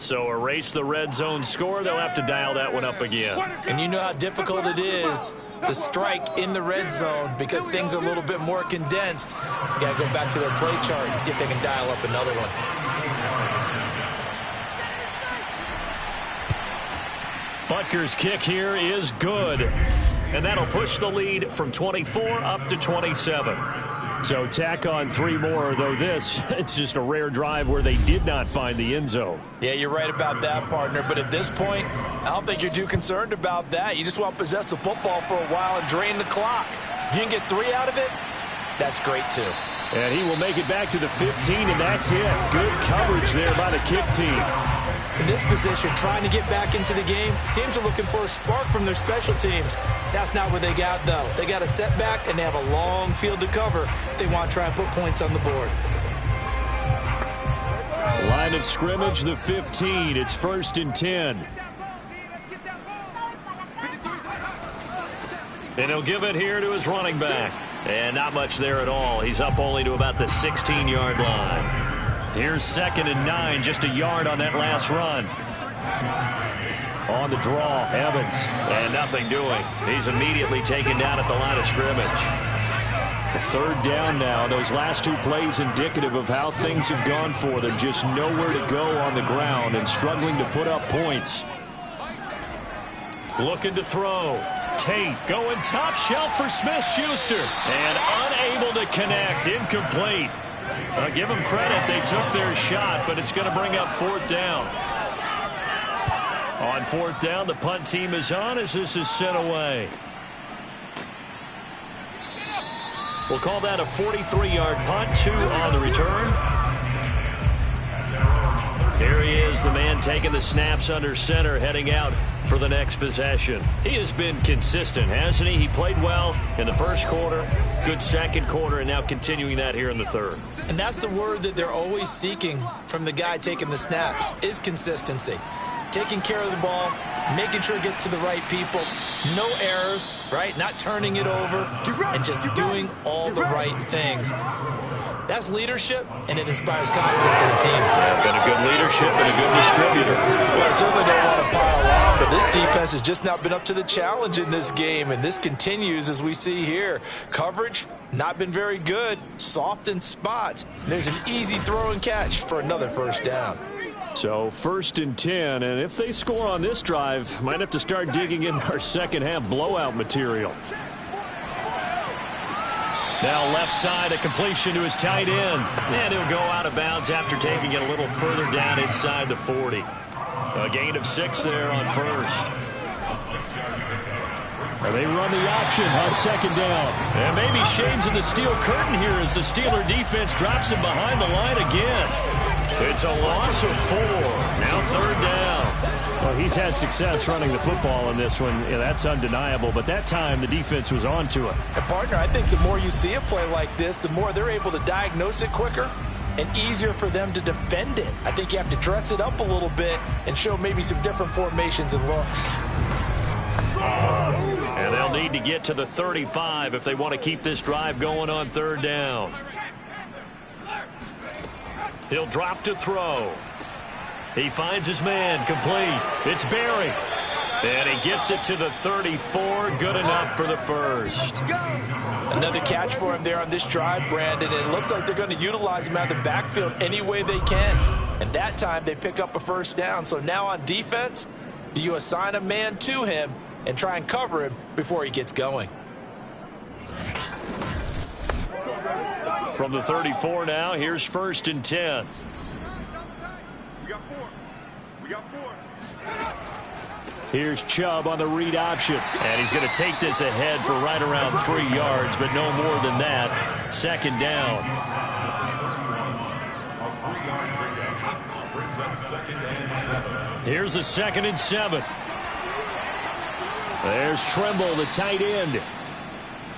So erase the red zone score. They'll have to dial that one up again. And you know how difficult it is to strike in the red zone because things are a little bit more condensed. You got to go back to their play chart and see if they can dial up another one. Butker's kick here is good. And that'll push the lead from 24 up to 27. So tack on 3 more, though this, it's just a rare drive where they did not find the end zone. Yeah, you're right about that, partner. But at this point, I don't think you're too concerned about that. You just want to possess the football for a while and drain the clock. If you can get 3 out of it, that's great, too. And he will make it back to the 15, and that's it. Good coverage there by the kick team. In this position, trying to get back into the game, teams are looking for a spark from their special teams. That's not what they got, though. They got a setback, and they have a long field to cover if they want to try and put points on the board. Line of scrimmage, the 15. It's 1st and 10. And he'll give it here to his running back. And not much there at all. He's up only to about the 16-yard line. Here's 2nd and 9, just a yard on that last run. On the draw, Evans, and nothing doing. He's immediately taken down at the line of scrimmage. The 3rd down now. Those last 2 plays indicative of how things have gone for them. Just nowhere to go on the ground and struggling to put up points. Looking to throw. Tate going top shelf for Smith-Schuster. And unable to connect. Incomplete. Give them credit. They took their shot, but it's going to bring up 4th down. On 4th down, the punt team is on as this is sent away. We'll call that a 43-yard punt, 2 on the return. Here he is, the man taking the snaps under center, heading out for the next possession. He has been consistent, hasn't he? He played well in the 1st quarter, good 2nd quarter, and now continuing that here in the 3rd. And that's the word that they're always seeking from the guy taking the snaps, is consistency. Taking care of the ball, making sure it gets to the right people, no errors, right? Not turning it over, and just doing all the right things. That's leadership, and it inspires confidence in the team. Yeah, been a good leadership and a good distributor. Well, I certainly don't want to pile on, but this defense has just not been up to the challenge in this game, and this continues as we see here. Coverage, not been very good, soft in spots. There's an easy throw and catch for another 1st down. So 1st and 10, and if they score on this drive, might have to start digging in our 2nd half blowout material. Now left side, a completion to his tight end. And he'll go out of bounds after taking it a little further down inside the 40. A gain of 6 there on 1st. And they run the option on 2nd down. And maybe shades of the steel curtain here as the Steeler defense drops him behind the line again. It's a loss of 4. Now 3rd down. Well, he's had success running the football in this one. Yeah, that's undeniable. But that time, the defense was on to it. And, partner, I think the more you see a play like this, the more they're able to diagnose it quicker and easier for them to defend it. I think you have to dress it up a little bit and show maybe some different formations and looks. And they'll need to get to the 35 if they want to keep this drive going on 3rd down. He'll drop to throw. He finds his man, complete. It's Berry. And he gets it to the 34, good enough for the 1st. Another catch for him there on this drive, Brandon. And it looks like they're going to utilize him out of the backfield any way they can. And that time they pick up a 1st down. So now on defense, do you assign a man to him and try and cover him before he gets going? From the 34 now, here's 1st and 10. We got 4. Here's Chubb on the read option. And he's going to take this ahead for right around 3 yards, but no more than that. 2nd down. Here's a 2nd and 7. There's Trimble, the tight end.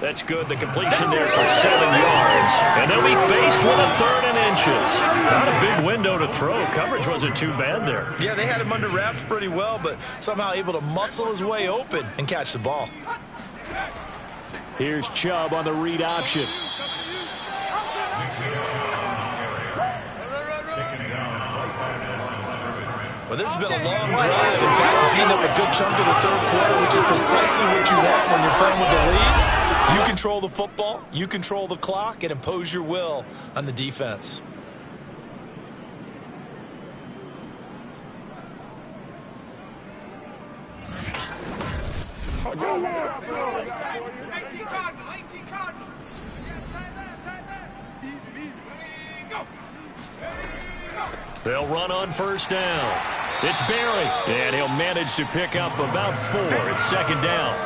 That's good. The completion there for 7 yards. And they'll be faced with a 3rd and inches. Not a big window to throw. Coverage wasn't too bad there. Yeah, they had him under wraps pretty well, but somehow able to muscle his way open and catch the ball. Here's Chubb on the read option. Well, this has been a long drive. In fact, it's eaten up a good chunk of the 3rd quarter, which is precisely what you want when you're playing with the lead. You control the football, you control the clock, and impose your will on the defense. They'll run on 1st down. It's Barry, and he'll manage to pick up about 4. It's 2nd down.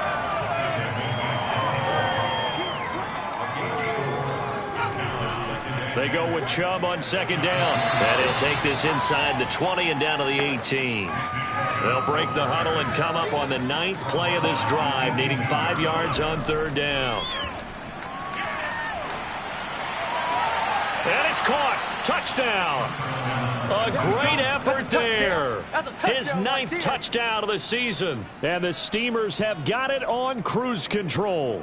They go with Chubb on 2nd down. And he'll take this inside the 20 and down to the 18. They'll break the huddle and come up on the 9th play of this drive, needing 5 yards on 3rd down. And it's caught. Touchdown. A great effort there. His 9th touchdown of the season. And the Steamers have got it on cruise control.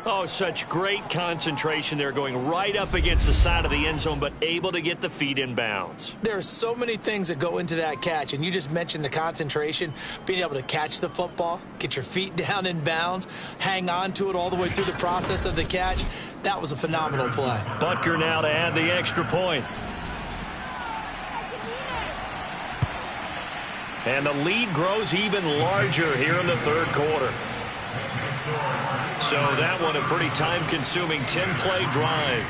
Oh, such great concentration there, going right up against the side of the end zone, but able to get the feet in bounds. There are so many things that go into that catch, and you just mentioned the concentration, being able to catch the football, get your feet down in bounds, hang on to it all the way through the process of the catch. That was a phenomenal play. Butker now to add the extra point. And the lead grows even larger here in the 3rd quarter. So that one a pretty time-consuming 10-play drive.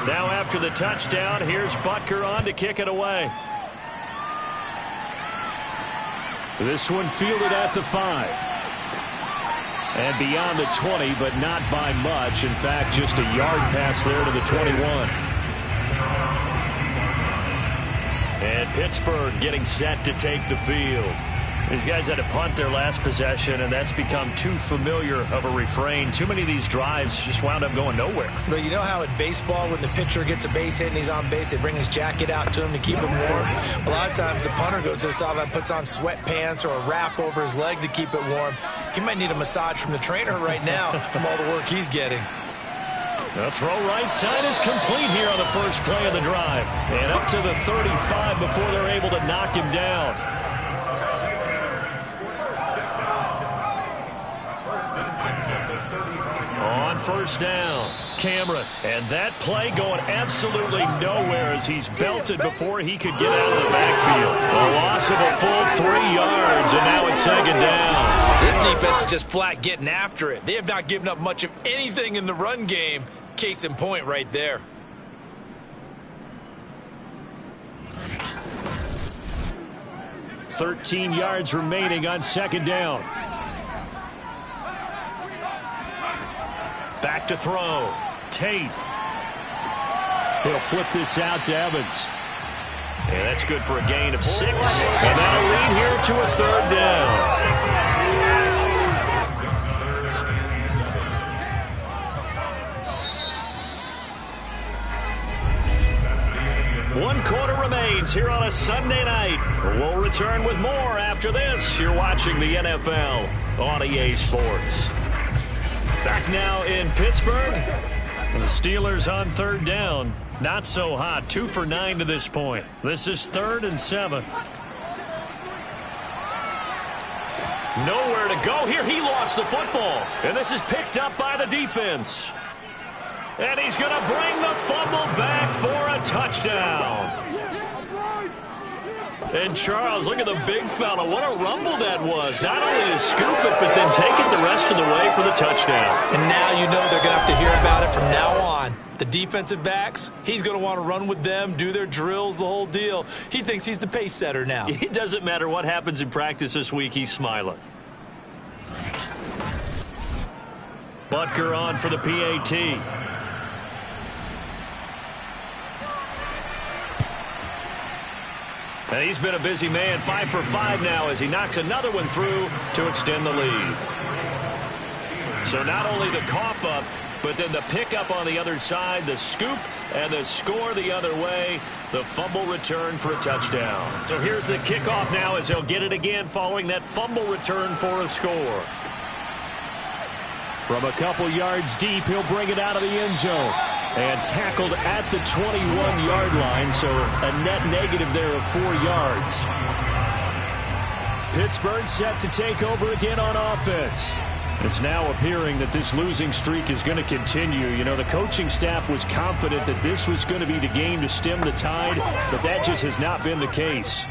Now after the touchdown, here's Butker on to kick it away. This one fielded at the 5. And beyond the 20, but not by much. In fact, just a yard pass there to the 21. And Pittsburgh getting set to take the field. These guys had to punt their last possession, and that's become too familiar of a refrain. Too many of these drives just wound up going nowhere. But you know how in baseball, when the pitcher gets a base hit and he's on base, they bring his jacket out to him to keep him warm? A lot of times the punter goes to the sideline, puts on sweatpants or a wrap over his leg to keep it warm. He might need a massage from the trainer right now from all the work he's getting. The throw right side is complete here on the first play of the drive. And up to the 35 before they're able to knock him down. On 1st down, Cameron. And that play going absolutely nowhere as he's belted before he could get out of the backfield. A loss of a full 3 yards, and now it's 2nd down. This defense is just flat getting after it. They have not given up much of anything in the run game. Case in point right there. $13 yards remaining on 2nd down. Back to throw. Tate. He'll flip this out to Evans. And that's good for a gain of 6. And that'll lead here to a 3rd down. One quarter remains here on a Sunday night. We'll return with more after this. You're watching the NFL on EA Sports. Back now in Pittsburgh. The Steelers on 3rd down. Not so hot. 2 for 9 to this point. This is 3rd and 7. Nowhere to go here. He lost the football. And this is picked up by the defense. And he's going to bring the fumble back for a touchdown. And Charles, look at the big fella. What a rumble that was. Not only to scoop it, but then take it the rest of the way for the touchdown. And now you know they're going to have to hear about it from now on. The defensive backs, he's going to want to run with them, do their drills, the whole deal. He thinks he's the pace setter now. It doesn't matter what happens in practice this week. He's smiling. Butker on for the PAT. And he's been a busy man, 5 for 5 now as he knocks another one through to extend the lead. So not only the cough up, but then the pickup on the other side, the scoop, and the score the other way. The fumble return for a touchdown. So here's the kickoff now as he'll get it again following that fumble return for a score. From a couple yards deep, he'll bring it out of the end zone. And tackled at the 21-yard line, so a net negative there of 4 yards. Pittsburgh set to take over again on offense. It's now appearing that this losing streak is going to continue. You know, the coaching staff was confident that this was going to be the game to stem the tide, but that just has not been the case.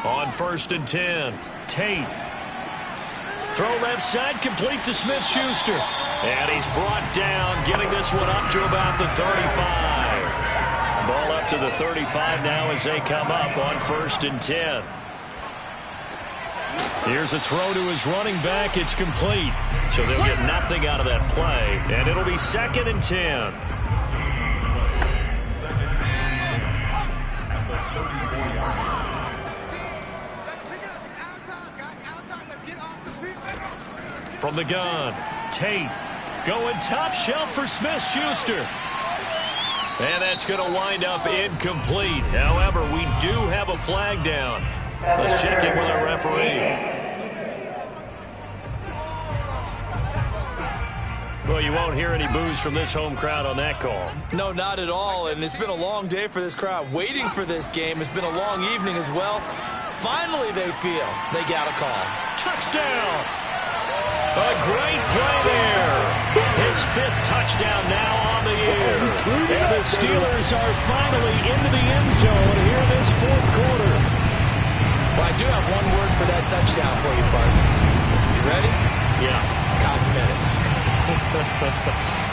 On 1st and 10, Tate. Throw left side, complete to Smith-Schuster. And he's brought down, getting this one up to about the 35. Ball up to the 35 now as they come up on 1st and 10. Here's a throw to his running back. It's complete. So they'll get nothing out of that play. And it'll be 2nd and 10. From the gun, Tate going top shelf for Smith-Schuster. And that's going to wind up incomplete. However, we do have a flag down. Let's check in with our referee. Well, you won't hear any boos from this home crowd on that call. No, not at all. And it's been a long day for this crowd waiting for this game. It's been a long evening as well. Finally, they feel they got a call. Touchdown! A great play there. His 5th touchdown now on the year. And the Steelers are finally into the end zone here this 4th quarter. Well, I do have one word for that touchdown for you, partner. You ready? Yeah. Cosmetics.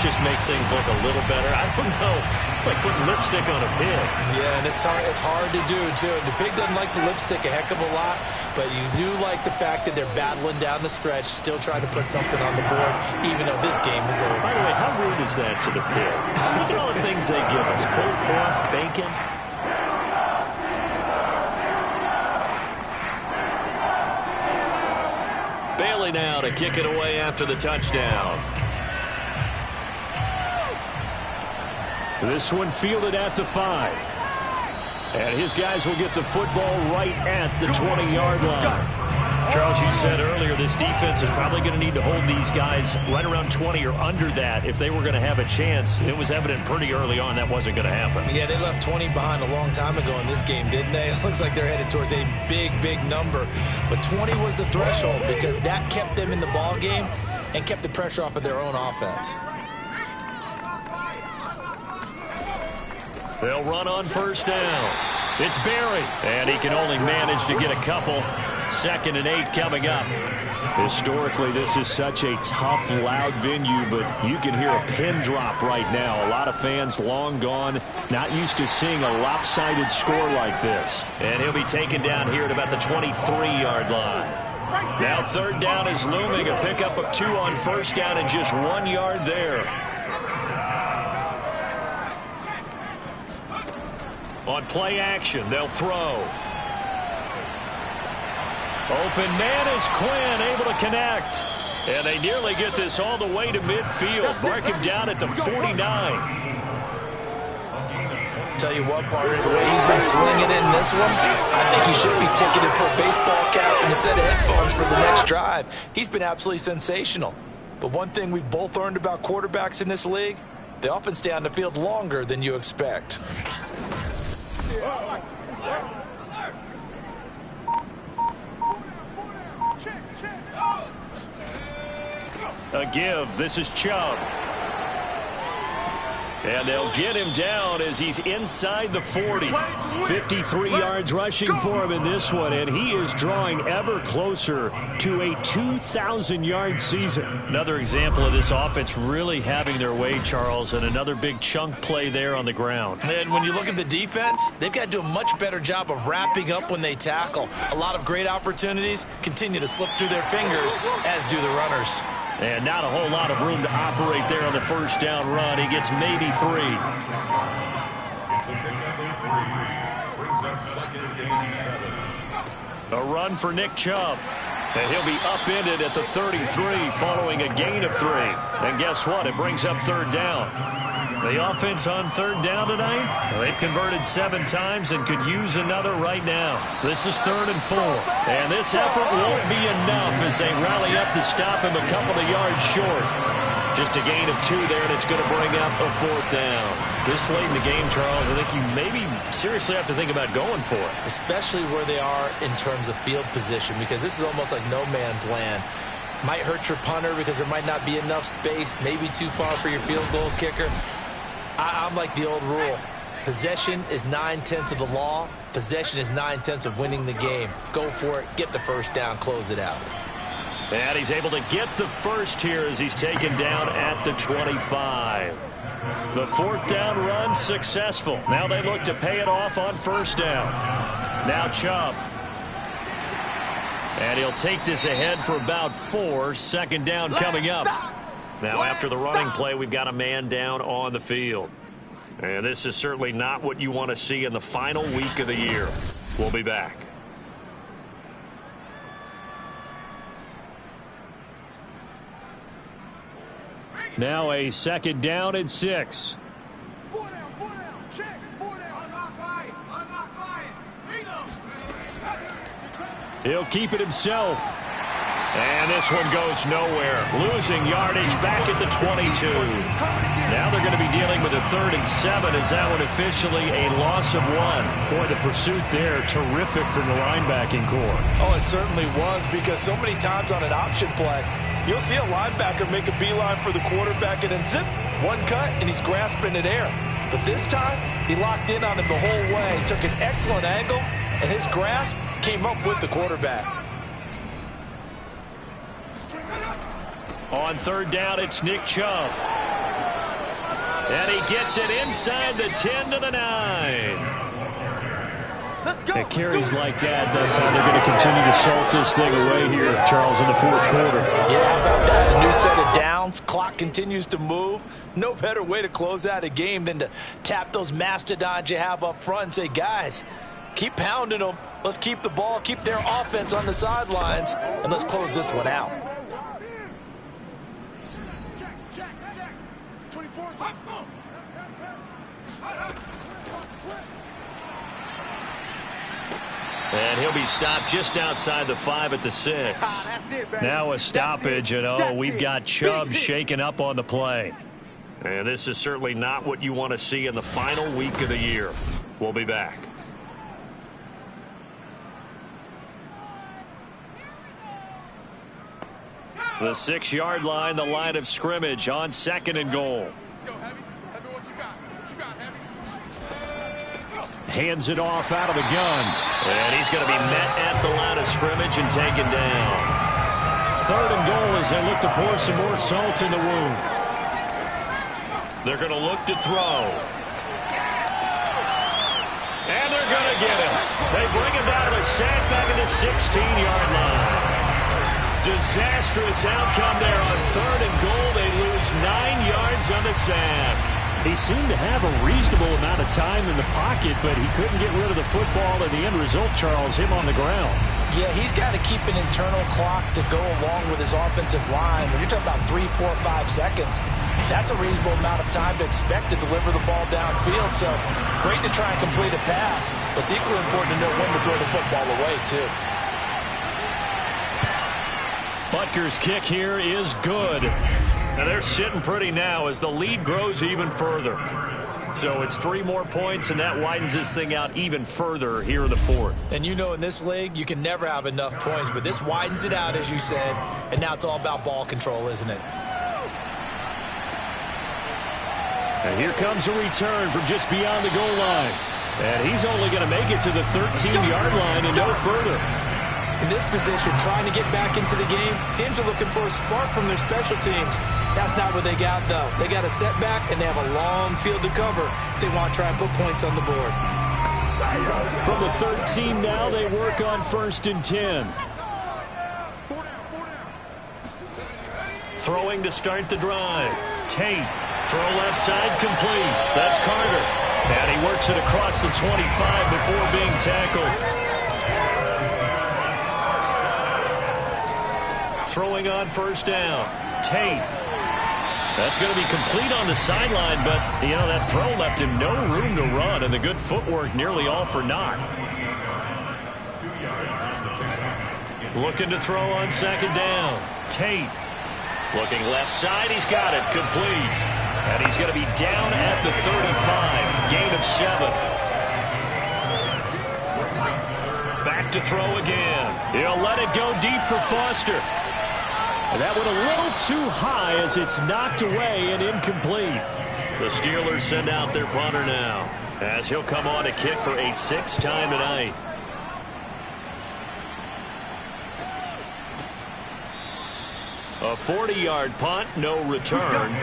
Just makes things look a little better. I don't know. It's like putting lipstick on a pig. Yeah, and it's hard to do, too. The pig doesn't like the lipstick a heck of a lot, but you do like the fact that they're battling down the stretch, still trying to put something on the board, even though this game is over. By the way, how rude is that to the pig? Look at all the things they give us. Pulled pork, bacon. Bailey now to kick it away after the touchdown. This one fielded at the 5. And his guys will get the football right at the 20-yard line. Charles, you said earlier this defense is probably going to need to hold these guys right around 20 or under that if they were going to have a chance. It was evident pretty early on that wasn't going to happen. Yeah, they left 20 behind a long time ago in this game, didn't they? It looks like they're headed towards a big, big number. But 20 was the threshold because that kept them in the ball game and kept the pressure off of their own offense. They'll run on 1st down. It's Berry, and he can only manage to get a couple. 2nd and 8 coming up. Historically, this is such a tough, loud venue, but you can hear a pin drop right now. A lot of fans long gone, not used to seeing a lopsided score like this. And he'll be taken down here at about the 23-yard line. Now 3rd down is looming. A pickup of 2 on 1st down and just 1 yard there. On play action, they'll throw. Open man is Quinn, able to connect. And they nearly get this all the way to midfield. Mark him down at the 49. Tell you what, partner, the way he's been slinging in this one, I think he should be ticketed for a baseball cap and a set of headphones for the next drive. He's been absolutely sensational. But one thing we've both learned about quarterbacks in this league, they often stay on the field longer than you expect. A give. This is Chubb. And they'll get him down as he's inside the 40. 53 yards rushing for him in this one, and he is drawing ever closer to a 2,000-yard season. Another example of this offense really having their way, Charles, and another big chunk play there on the ground. And when you look at the defense, they've got to do a much better job of wrapping up when they tackle. A lot of great opportunities continue to slip through their fingers, as do the runners. And not a whole lot of room to operate there on the 1st down run. He gets maybe 3. A run for Nick Chubb. And he'll be upended at the 33 following a gain of 3. And guess what? It brings up third down. The offense on third down tonight, they've converted 7 times and could use another right now. This is 3rd and 4. And this effort won't be enough as they rally up to stop him a couple of yards short. Just a gain of 2 there, and it's going to bring up a 4th down. This late in the game, Charles, I think you maybe seriously have to think about going for it. Especially where they are in terms of field position, because this is almost like no man's land. Might hurt your punter because there might not be enough space, maybe too far for your field goal kicker. I'm like the old rule. Possession is 9/10 of the law. Possession is 9/10 of winning the game. Go for it. Get the first down. Close it out. And he's able to get the first here as he's taken down at the 25. The 4th down run successful. Now they look to pay it off on 1st down. Now Chubb. And he'll take this ahead for about 4. 2nd down coming up. Now after the running play, we've got a man down on the field. And this is certainly not what you want to see in the final week of the year. We'll be back. Now a 2nd down and 6. 4 down, check, 4 down. I'm not quiet. Read them. He'll keep it himself. And this one goes nowhere. Losing yardage back at the 22. Now they're going to be dealing with a 3rd and 7 as that one officially a loss of 1. Boy, the pursuit there, terrific from the linebacking core. Oh, it certainly was, because so many times on an option play, you'll see a linebacker make a beeline for the quarterback and then zip, one cut, and he's grasping it air. But this time, he locked in on him the whole way, took an excellent angle, and his grasp came up with the quarterback. On 3rd down, it's Nick Chubb. And he gets it inside the 10 to the 9. At carries like that, that's how they're going to continue to salt this thing away here, Charles, in the 4th quarter. Yeah, how about that? A new set of downs. Clock continues to move. No better way to close out a game than to tap those mastodons you have up front and say, guys, keep pounding them. Let's keep the ball, keep their offense on the sidelines, and let's close this one out. Check. 24's hot. And he'll be stopped just outside the 5 at the 6. Now a stoppage, and we've got Chubb shaken up on the play. And this is certainly not what you want to see in the final week of the year. We'll be back. The 6-yard line, the line of scrimmage on 2nd and goal. Let's go, Heavy. Heavy, what you got? What you got, Heavy? Hands it off out of the gun. And he's going to be met at the line of scrimmage and taken down. 3rd and goal as they look to pour some more salt in the wound. They're going to look to throw. And they're going to get him. They bring him down to the sack back at the 16-yard line. Disastrous outcome there on 3rd and goal. They lose 9 yards on the sack. He seemed to have a reasonable amount of time in the pocket, but he couldn't get rid of the football, and the end result, Charles, him on the ground. Yeah, he's got to keep an internal clock to go along with his offensive line. When you're talking about 3, 4, 5 seconds, that's a reasonable amount of time to expect to deliver the ball downfield. So great to try and complete a pass, but it's equally important to know when to throw the football away, too. Butker's kick here is good. And they're sitting pretty now as the lead grows even further. So it's 3 more points, and that widens this thing out even further here in the 4th. And you know in this league, you can never have enough points, but this widens it out, as you said, and now it's all about ball control, isn't it? And here comes a return from just beyond the goal line. And he's only going to make it to the 13-yard line and no further. In this position, trying to get back into the game, teams are looking for a spark from their special teams. That's not what they got, though. They got a setback, and they have a long field to cover if they want to try and put points on the board. From the 13 now, they work on 1st and 10. Throwing to start the drive. Tate, throw left side complete. That's Carter. And he works it across the 25 before being tackled. Throwing on first down. Tate. That's going to be complete on the sideline, but, you know, that throw left him no room to run, and the good footwork nearly all for naught. Looking to throw on second down. Tate. Looking left side. He's got it. Complete. And he's going to be down at the 35. Gain of 7. Back to throw again. He'll let it go deep for Foster. And that went a little too high as it's knocked away and incomplete. The Steelers send out their punter now, as he'll come on to kick for a 6th time tonight. A 40-yard punt, no return.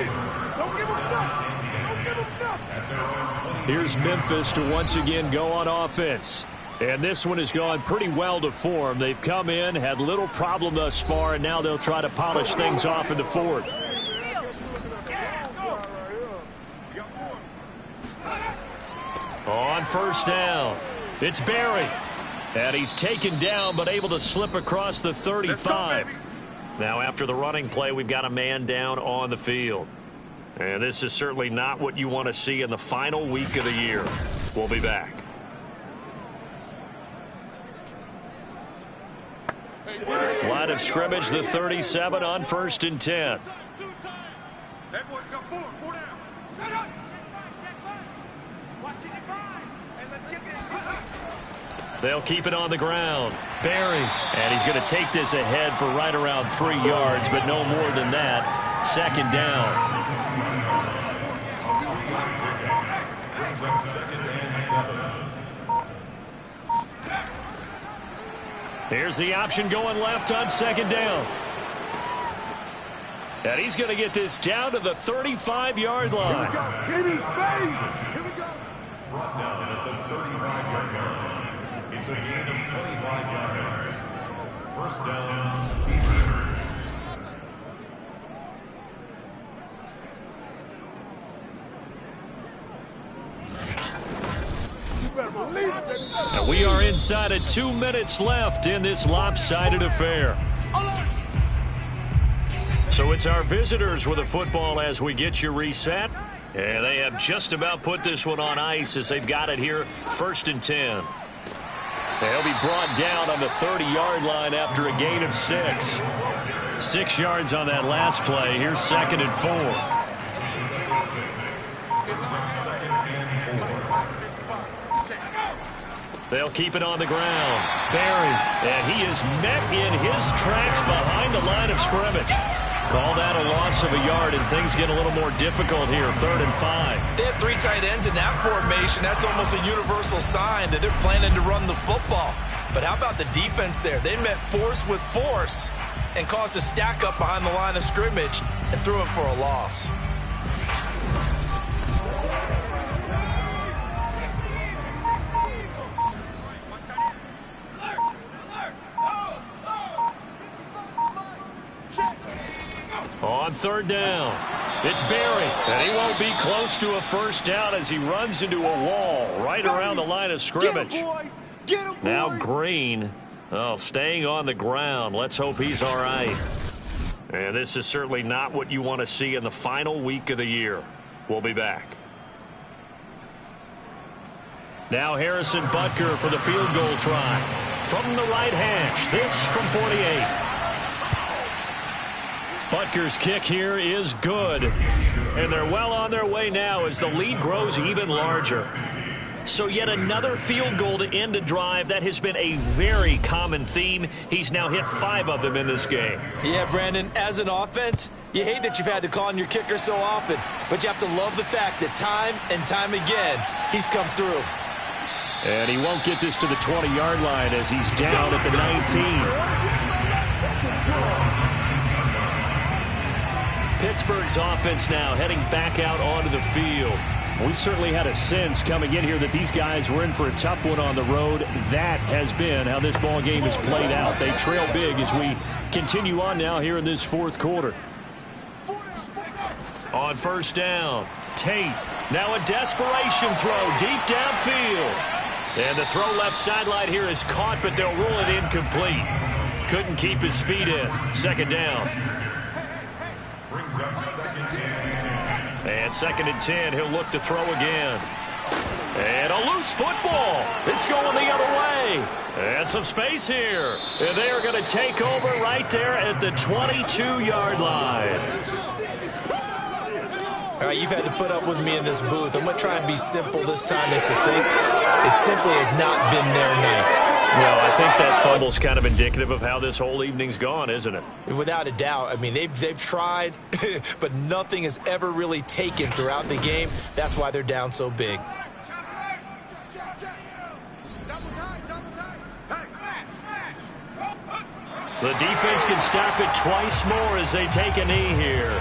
Here's Memphis to once again go on offense. And this one has gone pretty well to form. They've come in, had little problem thus far, and now they'll try to polish things off in the 4th. On first down, it's Barry. And he's taken down, but able to slip across the 35. Now after the running play, we've got a man down on the field. And this is certainly not what you want to see in the final week of the year. We'll be back. Line of scrimmage, the 37 on 1st and 10. They'll keep it on the ground. Barry. And he's going to take this ahead for right around 3 yards, but no more than that. 2nd down. Here's the option going left on 2nd down. And he's going to get this down to the 35-yard line. Get his face. Here we go. Brought down at the 35-yard line. It's a gain of 25 yards. First down, Steamers. And we are inside of 2 minutes left in this lopsided affair. So it's our visitors with a football as we get you reset. And they have just about put this one on ice as they've got it here, 1st and 10. They'll be brought down on the 30-yard line after a gain of 6. 6 yards on that last play. Here's 2nd and 4. They'll keep it on the ground. Barry, and he is met in his tracks behind the line of scrimmage. Call that a loss of a yard, and things get a little more difficult here, 3rd and 5. They have 3 tight ends in that formation. That's almost a universal sign that they're planning to run the football. But how about the defense there? They met force with force and caused a stack up behind the line of scrimmage and threw him for a loss. On 3rd down, it's Barry, and he won't be close to a 1st down as he runs into a wall right around the line of scrimmage. Now Green, staying on the ground. Let's hope he's all right. And this is certainly not what you want to see in the final week of the year. We'll be back. Now Harrison Butker for the field goal try. From the right hash, this from 48. Butker's kick here is good. And they're well on their way now as the lead grows even larger. So yet another field goal to end a drive. That has been a very common theme. He's now hit 5 of them in this game. Yeah, Brandon, as an offense, you hate that you've had to call on your kicker so often, but you have to love the fact that time and time again, he's come through. And he won't get this to the 20-yard line as he's down at the 19. Pittsburgh's offense now heading back out onto the field. We certainly had a sense coming in here that these guys were in for a tough one on the road. That has been how this ball game has played out. They trail big as we continue on now here in this 4th quarter. On 1st down, Tate. Now a desperation throw deep downfield. And the throw left sideline here is caught, but they'll rule it incomplete. Couldn't keep his feet in. Second down. Brings up 2nd and 10. And 2nd and 10, he'll look to throw again. And a loose football. It's going the other way. And some space here. And they are going to take over right there at the 22-yard line. All right, you've had to put up with me in this booth. I'm going to try and be simple this time and succinct. It simply has not been their night. Well, I think that fumble's kind of indicative of how this whole evening's gone, isn't it? Without a doubt. I mean, they've tried, but nothing has ever really taken throughout the game. That's why they're down so big. The defense can stop it twice more as they take a knee here.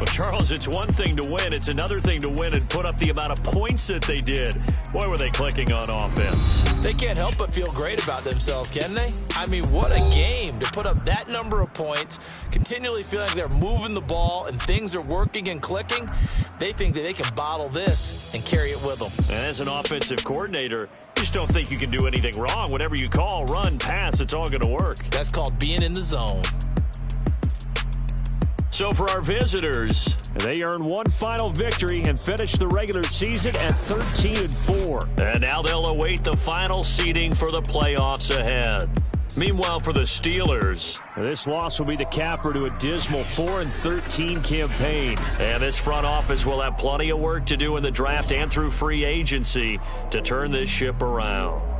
Charles, it's one thing to win. It's another thing to win and put up the amount of points that they did. Boy, were they clicking on offense. They can't help but feel great about themselves, can they? I mean, what a game to put up that number of points, continually feel like they're moving the ball and things are working and clicking. They think that they can bottle this and carry it with them. And as an offensive coordinator, you just don't think you can do anything wrong. Whatever you call, run, pass, it's all going to work. That's called being in the zone. So for our visitors, they earn one final victory and finish the regular season at 13-4. And now they'll await the final seeding for the playoffs ahead. Meanwhile, for the Steelers, this loss will be the capper to a dismal 4-13 campaign. And this front office will have plenty of work to do in the draft and through free agency to turn this ship around.